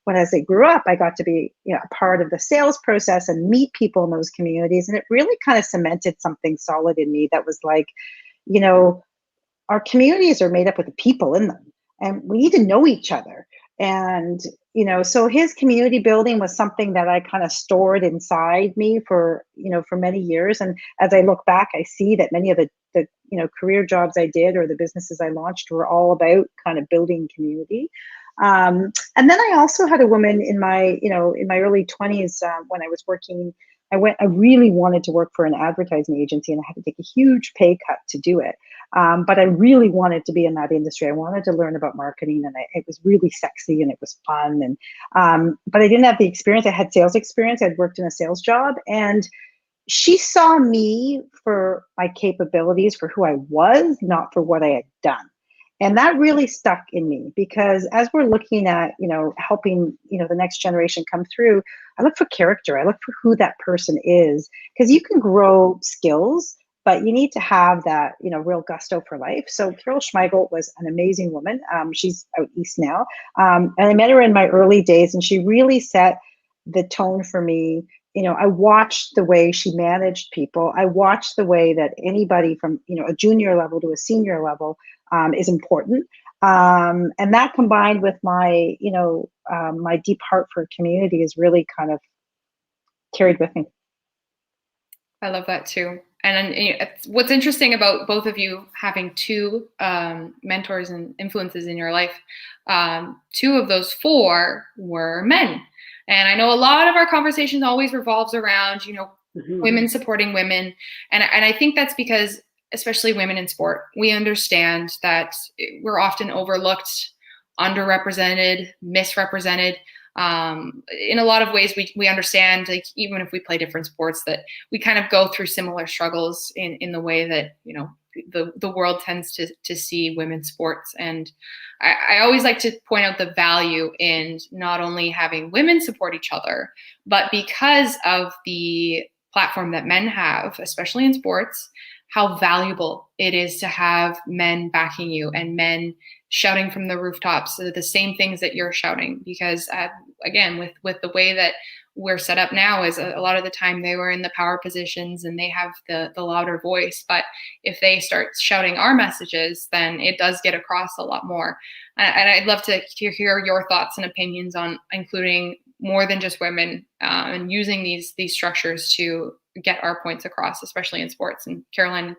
when as they grew up, I got to be a part of the sales process and meet people in those communities. And it really kind of cemented something solid in me that was like, our communities are made up with the people in them, and we need to know each other. And so his community building was something that I kind of stored inside me for many years. And as I look back, I see that many of the career jobs I did or the businesses I launched were all about kind of building community. And then I also had a woman in my early 20s when I was working. I really wanted to work for an advertising agency, and I had to take a huge pay cut to do it. But I really wanted to be in that industry. I wanted to learn about marketing, and it was really sexy and it was fun. And but I didn't have the experience. I had sales experience. I'd worked in a sales job, and she saw me for my capabilities, for who I was, not for what I had done. And that really stuck in me, because as we're looking at, helping, the next generation come through, I look for character. I look for who that person is, because you can grow skills, but you need to have that, real gusto for life. So Carol Schmeigel was an amazing woman. She's out east now. And I met her in my early days, and she really set the tone for me. I watched the way she managed people. I watched the way that anybody from, a junior level to a senior level is important. And that combined with my, my deep heart for community is really kind of carried with me. I love that too. And what's interesting about both of you having two mentors and influences in your life, 2 of those 4 were men. And I know a lot of our conversations always revolves around, women supporting women. And I think that's because, especially women in sport, we understand that we're often overlooked, underrepresented, misrepresented. In a lot of ways, we understand, like, even if we play different sports, that we kind of go through similar struggles in the way that, the world tends to see women's sports. And I always like to point out the value in not only having women support each other, but because of the platform that men have, especially in sports, how valuable it is to have men backing you and men shouting from the rooftops the same things that you're shouting. Because again, with the way that we're set up now, is a lot of the time they were in the power positions and they have the louder voice. But if they start shouting our messages, then it does get across a lot more. And I'd love to hear your thoughts and opinions on including more than just women and using these structures to get our points across, especially in sports. And Caroline,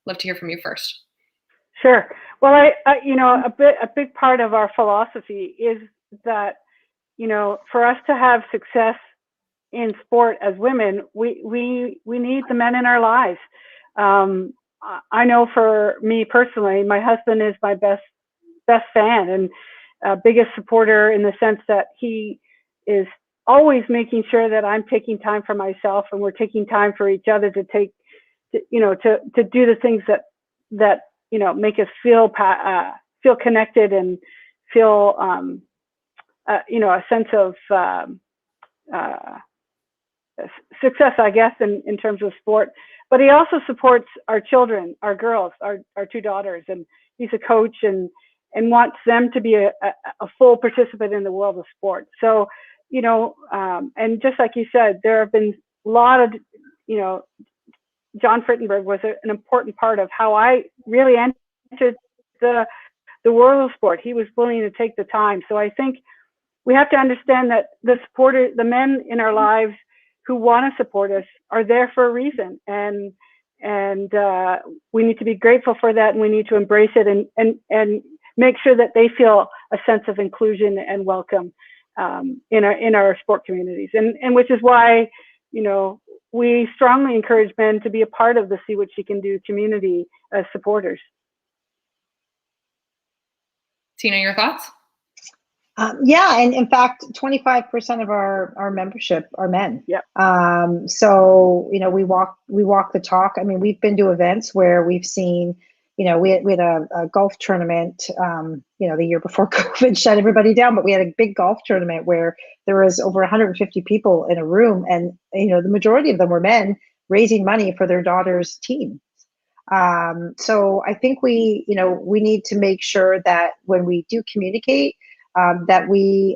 love to hear from you first. Sure. Well, a big part of our philosophy is that, for us to have success in sport as women, we need the men in our lives. I know for me personally, my husband is my best fan and biggest supporter, in the sense that he is always making sure that I'm taking time for myself and we're taking time for each other to do the things that make us feel connected and feel a sense of success, I guess, in terms of sport. But he also supports our children, our girls, our 2 daughters, and he's a coach and wants them to be a full participant in the world of sport. So, and just like you said, there have been a lot of, John Frittenberg was an important part of how I really entered the world of sport. He was willing to take the time. So I think we have to understand that the men in our lives who want to support us are there for a reason. And we need to be grateful for that, and we need to embrace it and make sure that they feel a sense of inclusion and welcome in our sport communities. And which is why, we strongly encourage men to be a part of the See What She Can Do community as supporters. Tina, your thoughts? Yeah, and in fact, 25% of our membership are men. Yep. So we walk the talk. I mean, we've been to events where we've seen, we had a golf tournament, the year before COVID shut everybody down, but we had a big golf tournament where there was over 150 people in a room, and the majority of them were men raising money for their daughter's team. So I think we need to make sure that when we do communicate, that we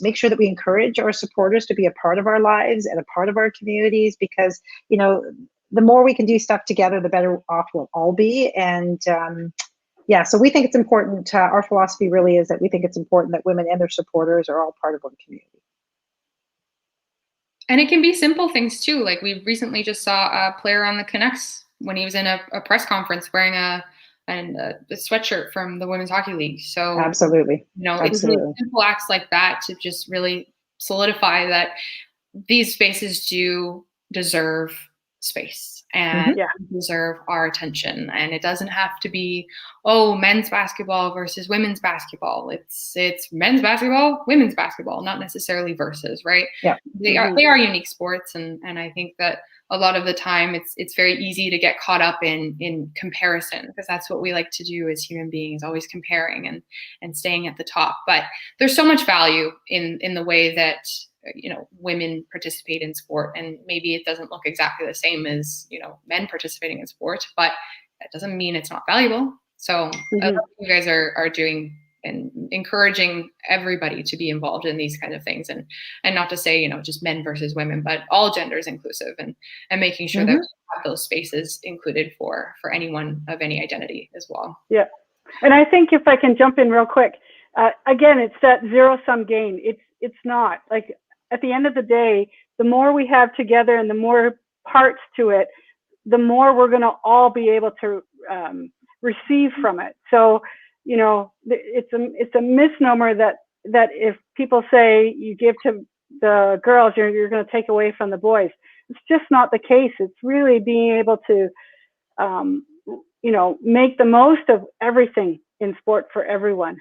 make sure that we encourage our supporters to be a part of our lives and a part of our communities, because the more we can do stuff together, the better off we'll all be. And so we think it's important. Our philosophy really is that we think it's important that women and their supporters are all part of one community. And it can be simple things too. Like we recently just saw a player on the Canucks when he was in a press conference wearing a sweatshirt from the Women's Hockey League. So absolutely, it's really simple acts like that to just really solidify that these spaces do deserve space and deserve our attention. And it doesn't have to be, men's basketball versus women's basketball. It's men's basketball, women's basketball, not necessarily versus, right? Yeah. They are unique sports, and I think that a lot of the time it's very easy to get caught up in comparison, because that's what we like to do as human beings, always comparing and staying at the top. But there's so much value in the way that women participate in sport, and maybe it doesn't look exactly the same as men participating in sport, but that doesn't mean it's not valuable. So I love what you guys are doing and encouraging everybody to be involved in these kinds of things, and not to say just men versus women, but all genders inclusive, and making sure that we have those spaces included for anyone of any identity as well. Yeah, and I think if I can jump in real quick, again, it's that zero-sum game. It's not like, at the end of the day, the more we have together and the more parts to it, the more we're going to all be able to receive from it. So, it's a misnomer that if people say you give to the girls, you're going to take away from the boys. It's just not the case. It's really being able to, make the most of everything in sport for everyone.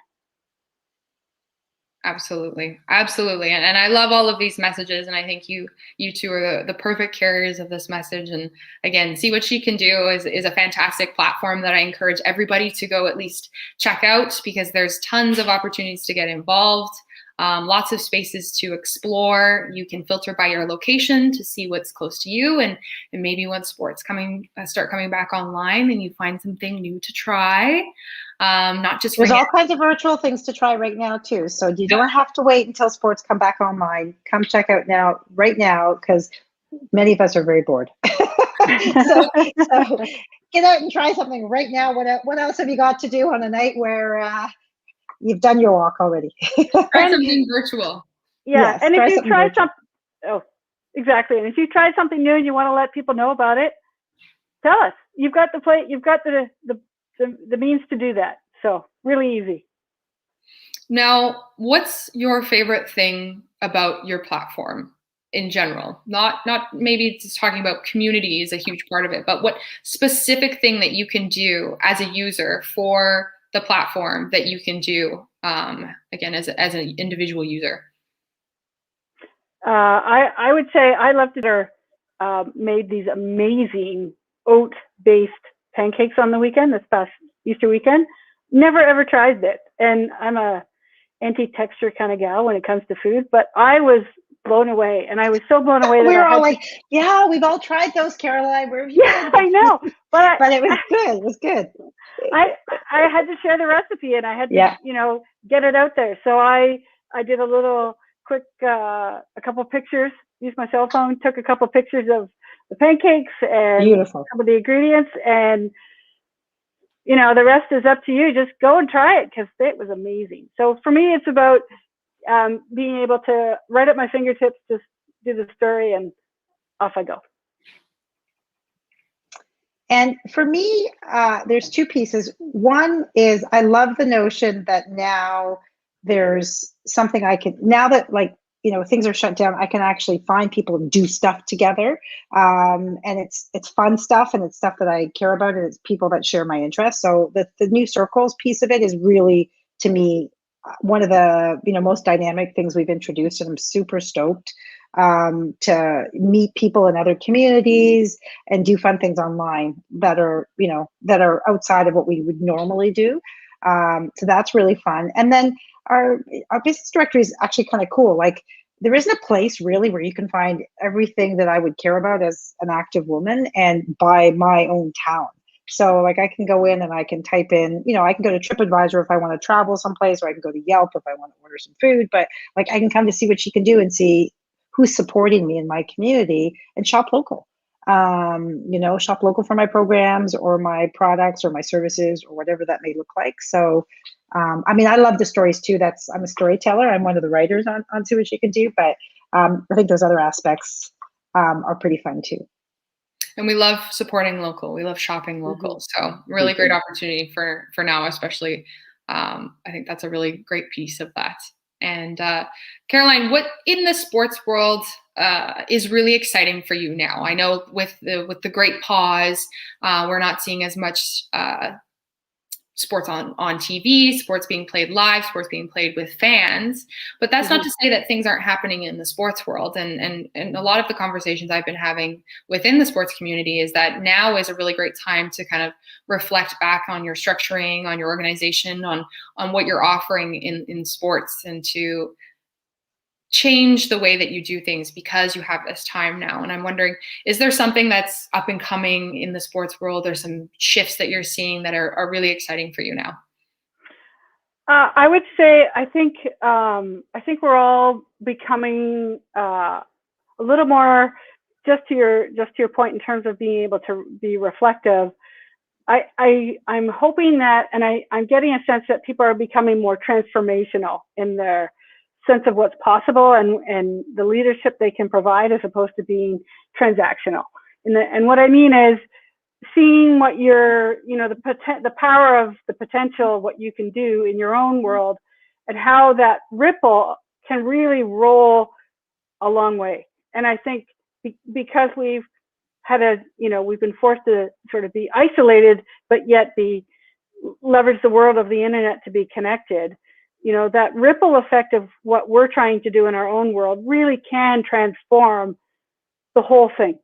Absolutely. And I love all of these messages, and I think you two are the perfect carriers of this message. And again, See What She Can Do is a fantastic platform that I encourage everybody to go at least check out, because there's tons of opportunities to get involved. Lots of spaces to explore. You can filter by your location to see what's close to you, and maybe when sports start coming back online, and you find something new to try. Not just there's all kinds of virtual things to try right now too. So you don't have to wait until sports come back online. Come check out right now, because many of us are very bored. so get out and try something right now. What else have you got to do on a night where you've done your walk already? Try something virtual. Yeah, yes, and if you try something, exactly. And if you try something new and you want to let people know about it, tell us. You've got the plate. You've got the means to do that. So really easy. Now, what's your favorite thing about your platform in general? Not maybe just talking about community is a huge part of it, but what specific thing that you can do as a user for the platform that you can do, again, as an individual user? I would say I loved it. Made these amazing oat-based pancakes on the weekend, this past Easter weekend. Never ever tried it, and I'm a anti-texture kind of gal when it comes to food, but I was blown away, and I was so blown away that we were all like, "Yeah, we've all tried those, Caroline." I know, but it was good. It was good. I had to share the recipe, and I had to get it out there. So I did a little quick a couple pictures. Used my cell phone, took a couple pictures of the pancakes and beautiful. Some of the ingredients, and the rest is up to you. Just go and try it, because it was amazing. So for me, it's about being able to right at my fingertips, just do the story, and off I go. And for me, there's two pieces. One is I love the notion that now there's something I can, now that things are shut down, I can actually find people and do stuff together. And it's fun stuff, and it's stuff that I care about, and it's people that share my interests. So the new circles piece of it is really to me, one of the most dynamic things we've introduced, and I'm super stoked to meet people in other communities and do fun things online that are outside of what we would normally do. So that's really fun. And then our business directory is actually kind of cool. Like, there isn't a place really where you can find everything that I would care about as an active woman and by my own town. So like, I can go in and I can type in, I can go to TripAdvisor if I want to travel someplace, or I can go to Yelp if I want to order some food. But like, I can come to See What She Can Do and see who's supporting me in my community and shop local. Shop local for my programs or my products or my services or whatever that may look like. So, I love the stories too. I'm a storyteller. I'm one of the writers on See What She Can Do, but I think those other aspects are pretty fun too. And we love supporting local. We love shopping local. So really great opportunity for now, especially. I think that's a really great piece of that. And Caroline, what in the sports world is really exciting for you now? I know with the great pause, we're not seeing as much sports on TV, sports being played live, sports being played with fans. But that's not to say that things aren't happening in the sports world. And a lot of the conversations I've been having within the sports community is that now is a really great time to kind of reflect back on your structuring, on your organization, on what you're offering in sports, and to change the way that you do things because you have this time now. And I'm wondering, is there something that's up and coming in the sports world, or some shifts that you're seeing that are really exciting for you now? I would say, I think we're all becoming a little more, just to your point in terms of being able to be reflective. I'm hoping that, and I'm getting a sense that people are becoming more transformational in their sense of what's possible and the leadership they can provide, as opposed to being transactional. And what I mean is seeing what the power of the potential of what you can do in your own world, and how that ripple can really roll a long way. And I think because we've been forced to sort of be isolated, but yet leverage the world of the internet to be connected, that ripple effect of what we're trying to do in our own world really can transform the whole thing.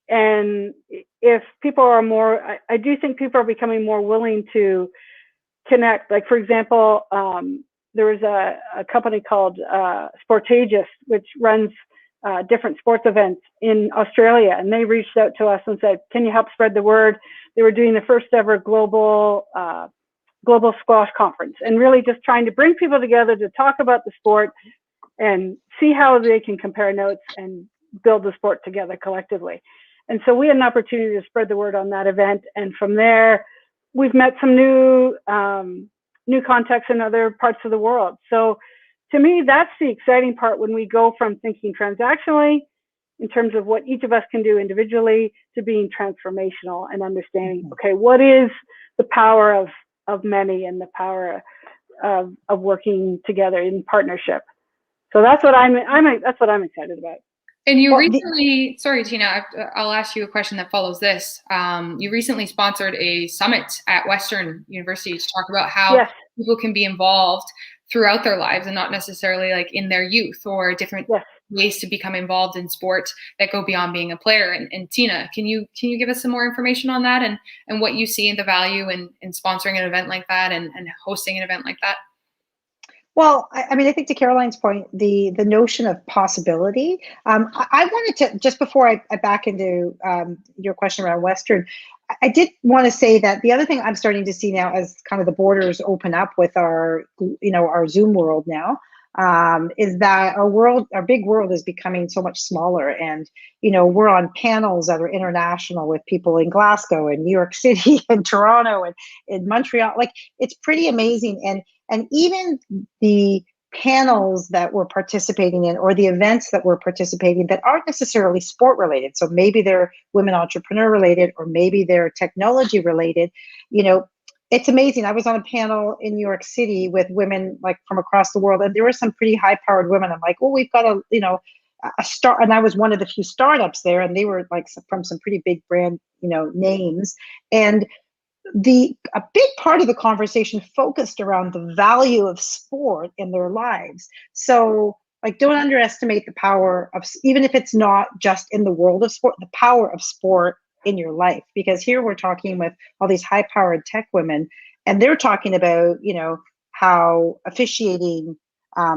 And if people are more, I do think people are becoming more willing to connect. Like, for example, there was a company called Sportageous, which runs different sports events in Australia. And they reached out to us and said, can you help spread the word? They were doing the first ever global squash conference, and really just trying to bring people together to talk about the sport and see how they can compare notes and build the sport together collectively. And so we had an opportunity to spread the word on that event. And from there, we've met some new contacts in other parts of the world. So to me, that's the exciting part, when we go from thinking transactionally in terms of what each of us can do individually, to being transformational and understanding, okay, what is the power of many, and the power of working together in partnership. So that's what I'm excited about. And you recently, sorry, Tina, I'll ask you a question that follows this. You recently sponsored a summit at Western University to talk about how people can be involved throughout their lives, and not necessarily like in their youth, or different ways to become involved in sport that go beyond being a player. And Tina, can you give us some more information on that, and what you see in the value in sponsoring an event like that, and hosting an event like that? Well, I think to Caroline's point, the notion of possibility, I wanted to, just before I back into your question around Western, I did want to say that the other thing I'm starting to see now, as kind of the borders open up with our Zoom world now, is that our big world is becoming so much smaller. And, we're on panels that are international with people in Glasgow and New York City and Toronto and in Montreal. Like, it's pretty amazing. And even the panels that we're participating in, or the events that we're participating in, that aren't necessarily sport related. So maybe they're women entrepreneur related, or maybe they're technology related. It's amazing. I was on a panel in New York City with women like from across the world, and there were some pretty high powered women. I'm like, well, we've got a start, and I was one of the few startups there, and they were like from some pretty big brand, names. And a big part of the conversation focused around the value of sport in their lives. So like, don't underestimate the power of, even if it's not just in the world of sport, the power of sport in your life. Because here we're talking with all these high-powered tech women, and they're talking about, how officiating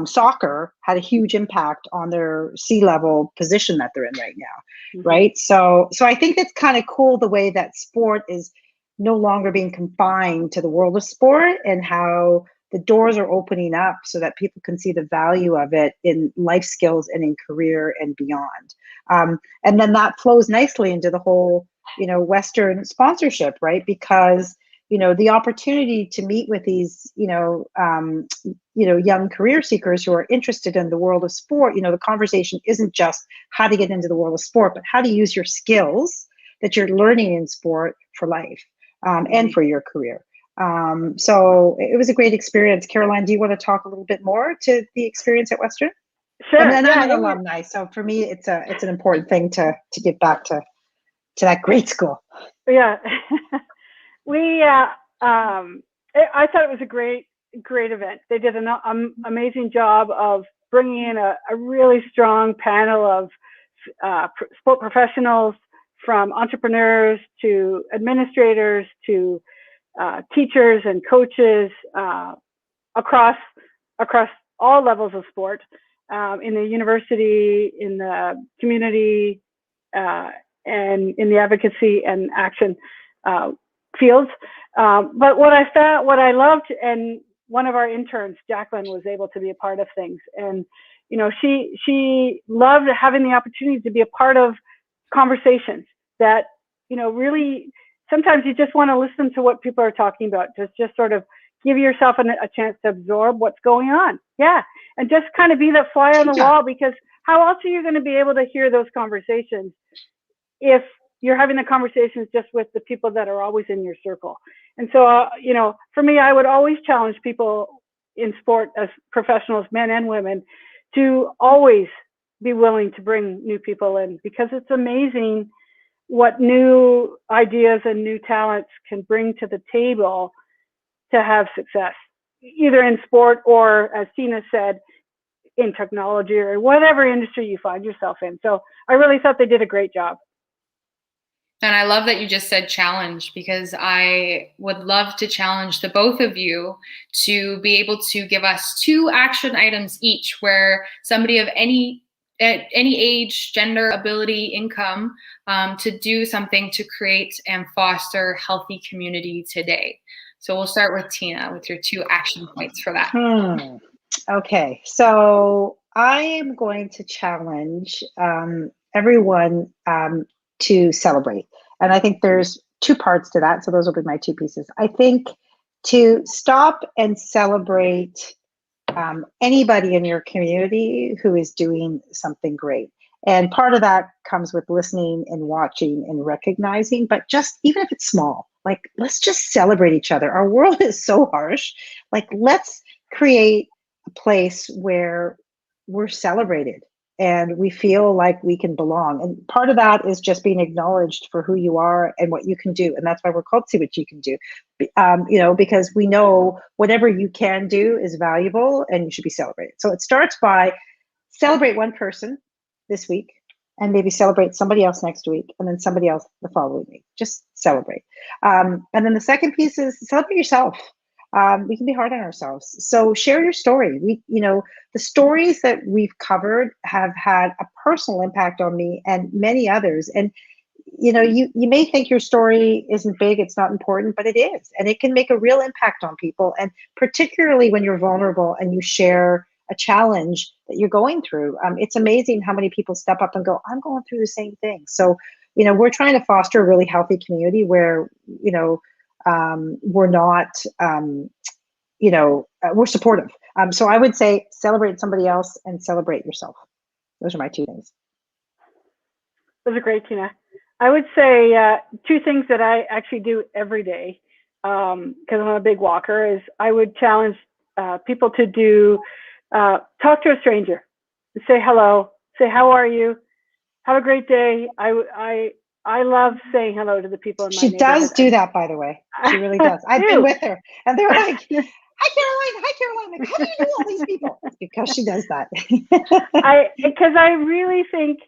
soccer had a huge impact on their C-level position that they're in right now, right? So I think it's kind of cool the way that sport is no longer being confined to the world of sport, and how the doors are opening up so that people can see the value of it in life skills and in career and beyond. And then that flows nicely into the whole, Western sponsorship, right? Because, the opportunity to meet with these, young career seekers who are interested in the world of sport, the conversation isn't just how to get into the world of sport, but how to use your skills that you're learning in sport for life, and for your career. So it was a great experience. Caroline, do you want to talk a little bit more to the experience at Western? Sure. And then I'm an alumni, so for me, it's an important thing to give back to that great school. Yeah. I thought it was a great event. They did an amazing job of bringing in a really strong panel of sport professionals, from entrepreneurs to administrators to teachers and coaches, across all levels of sport, in the university, in the community, and in the advocacy and action fields. But what I loved, and one of our interns, Jacqueline, was able to be a part of things, and she loved having the opportunity to be a part of conversations that really, sometimes you just want to listen to what people are talking about, just sort of give yourself a chance to absorb what's going on. Yeah. And just kind of be that fly on the wall, because how else are you going to be able to hear those conversations if you're having the conversations just with the people that are always in your circle? And so, for me, I would always challenge people in sport, as professionals, men and women, to always be willing to bring new people in, because it's amazing what new ideas and new talents can bring to the table to have success, either in sport or, as Tina said, in technology or whatever industry you find yourself in. So I really thought they did a great job. And I love that you just said challenge, because I would love to challenge the both of you to be able to give us 2 action items each, where somebody of any age, gender, ability, income, to do something to create and foster healthy community today. So we'll start with Tina with your 2 action points for that. Okay, so I am going to challenge everyone to celebrate. And I think there's 2 parts to that. So those will be my 2 pieces. I think to stop and celebrate anybody in your community who is doing something great. And part of that comes with listening and watching and recognizing, but just even if it's small, like, let's just celebrate each other. Our world is so harsh. Like, let's create a place where we're celebrated and we feel like we can belong. And part of that is just being acknowledged for who you are and what you can do. And that's why we're called See What You Can Do, because we know whatever you can do is valuable and you should be celebrated. So it starts by celebrate one person this week, and maybe celebrate somebody else next week, and then somebody else the following week. Just celebrate. And then the second piece is celebrate yourself. We can be hard on ourselves. So share your story. The stories that we've covered have had a personal impact on me and many others. And, you may think your story isn't big, it's not important, but it is. And it can make a real impact on people. And particularly when you're vulnerable and you share a challenge that you're going through, it's amazing how many people step up and go, I'm going through the same thing. So, we're trying to foster a really healthy community where, we're not, we're supportive. So I would say celebrate somebody else and celebrate yourself. Those are my 2 things. Those are great, Tina. I would say 2 things that I actually do every day, because I'm a big walker, is I would challenge people to do, talk to a stranger, say hello, say, how are you? Have a great day. I I love saying hello to the people in my She neighborhood. does do that, by the way. She really does. I've been with her, and they're like, "Hi, Caroline. Hi, Caroline." Like, how do you know all these people? It's because she does that. Because I really think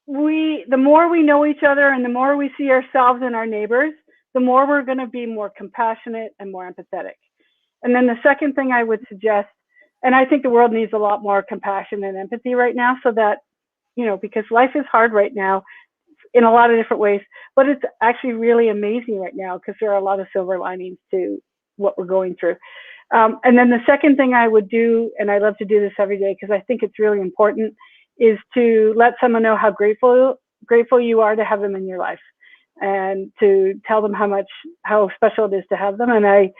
the more we know each other and the more we see ourselves in our neighbors, the more we're going to be more compassionate and more empathetic. And then the second thing I would suggest, and I think the world needs a lot more compassion and empathy right now, so that, because life is hard right now in a lot of different ways, but it's actually really amazing right now because there are a lot of silver linings to what we're going through. And then the second thing I would do, and I love to do this every day because I think it's really important, is to let someone know how grateful you are to have them in your life, and to tell them how special it is to have them. And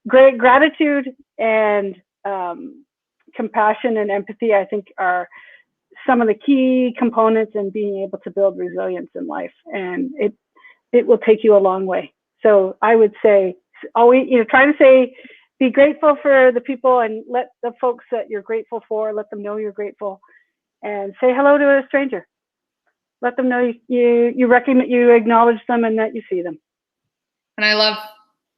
gratitude and compassion and empathy, I think, are some of the key components in being able to build resilience in life, and it will take you a long way. So I would say, always, try to be grateful for the people, and let the folks that you're grateful for, let them know you're grateful, and say hello to a stranger. Let them know you acknowledge them and that you see them. And I love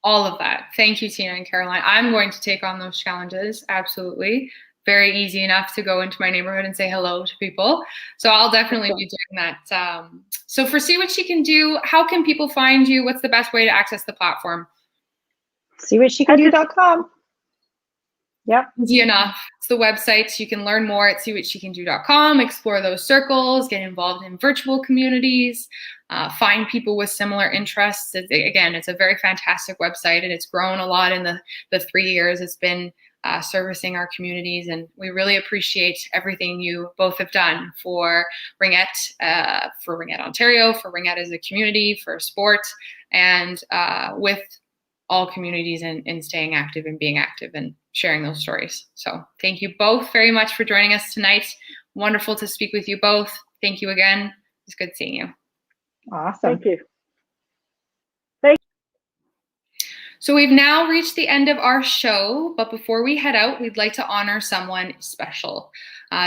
all of that. Thank you, Tina and Caroline. I'm going to take on those challenges. Absolutely. Very easy enough to go into my neighborhood and say hello to people. So I'll definitely be doing that. So for See What She Can Do, how can people find you? What's the best way to access the platform? SeeWhatSheCanDo.com. Yep. Easy enough. It's the website. You can learn more at SeeWhatSheCanDo.com, explore those circles, get involved in virtual communities, find people with similar interests. Again, it's a very fantastic website, and it's grown a lot in the 3 years it's been servicing our communities, and we really appreciate everything you both have done for Ringette Ontario, for Ringette as a community, for sport, and with all communities in staying active and being active and sharing those stories. So thank you both very much for joining us tonight. Wonderful to speak with you both. Thank you again. It's good seeing you. Awesome. Thank you. So we've now reached the end of our show, but before we head out, we'd like to honor someone special.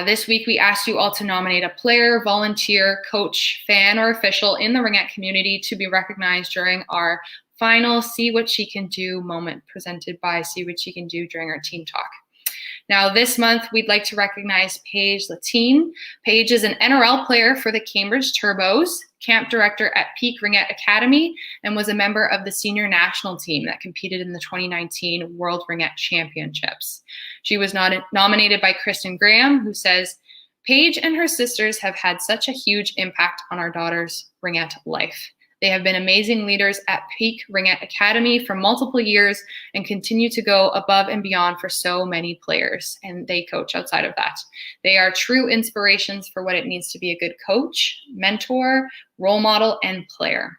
This week, we asked you all to nominate a player, volunteer, coach, fan, or official in the Ringette community to be recognized during our final See What She Can Do moment presented by See What She Can Do during our team talk. Now, this month, we'd like to recognize Paige Latine. Paige is an NRL player for the Cambridge Turbos, camp director at Peak Ringette Academy, and was a member of the senior national team that competed in the 2019 World Ringette Championships. She was nominated by Kristen Graham, who says, Paige and her sisters have had such a huge impact on our daughter's Ringette life. They have been amazing leaders at Peak Ringette Academy for multiple years and continue to go above and beyond for so many players, and they coach outside of that. They are true inspirations for what it means to be a good coach, mentor, role model, and player.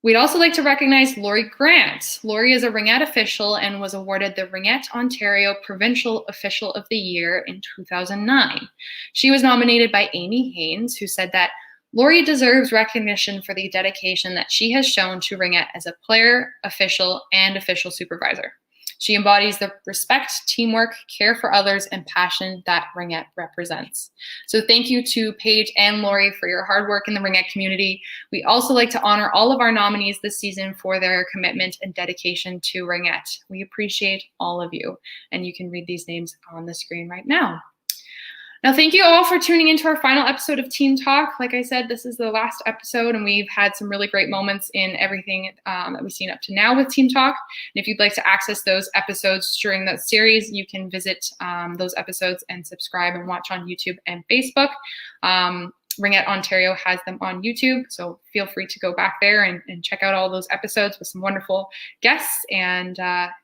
We'd also like to recognize Lori Grant. Lori is a Ringette official and was awarded the Ringette Ontario Provincial Official of the Year in 2009. She was nominated by Amy Haynes, who said that Lori deserves recognition for the dedication that she has shown to Ringette as a player, official, and official supervisor. She embodies the respect, teamwork, care for others, and passion that Ringette represents. So thank you to Paige and Lori for your hard work in the Ringette community. We also like to honor all of our nominees this season for their commitment and dedication to Ringette. We appreciate all of you, and you can read these names on the screen right now. Now, thank you all for tuning into our final episode of Team Talk. Like I said, this is the last episode, and we've had some really great moments in everything that we've seen up to now with Team Talk. And if you'd like to access those episodes during that series, you can visit those episodes and subscribe and watch on YouTube and Facebook. Ringette Ontario has them on YouTube, so feel free to go back there and check out all those episodes with some wonderful guests and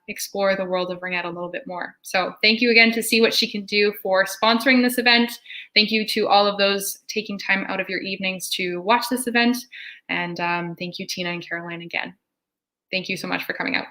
explore the world of Ringette a little bit more. So thank you again to See What She Can Do for sponsoring this event. Thank you to all of those taking time out of your evenings to watch this event. And thank you, Tina and Caroline, again. Thank you so much for coming out.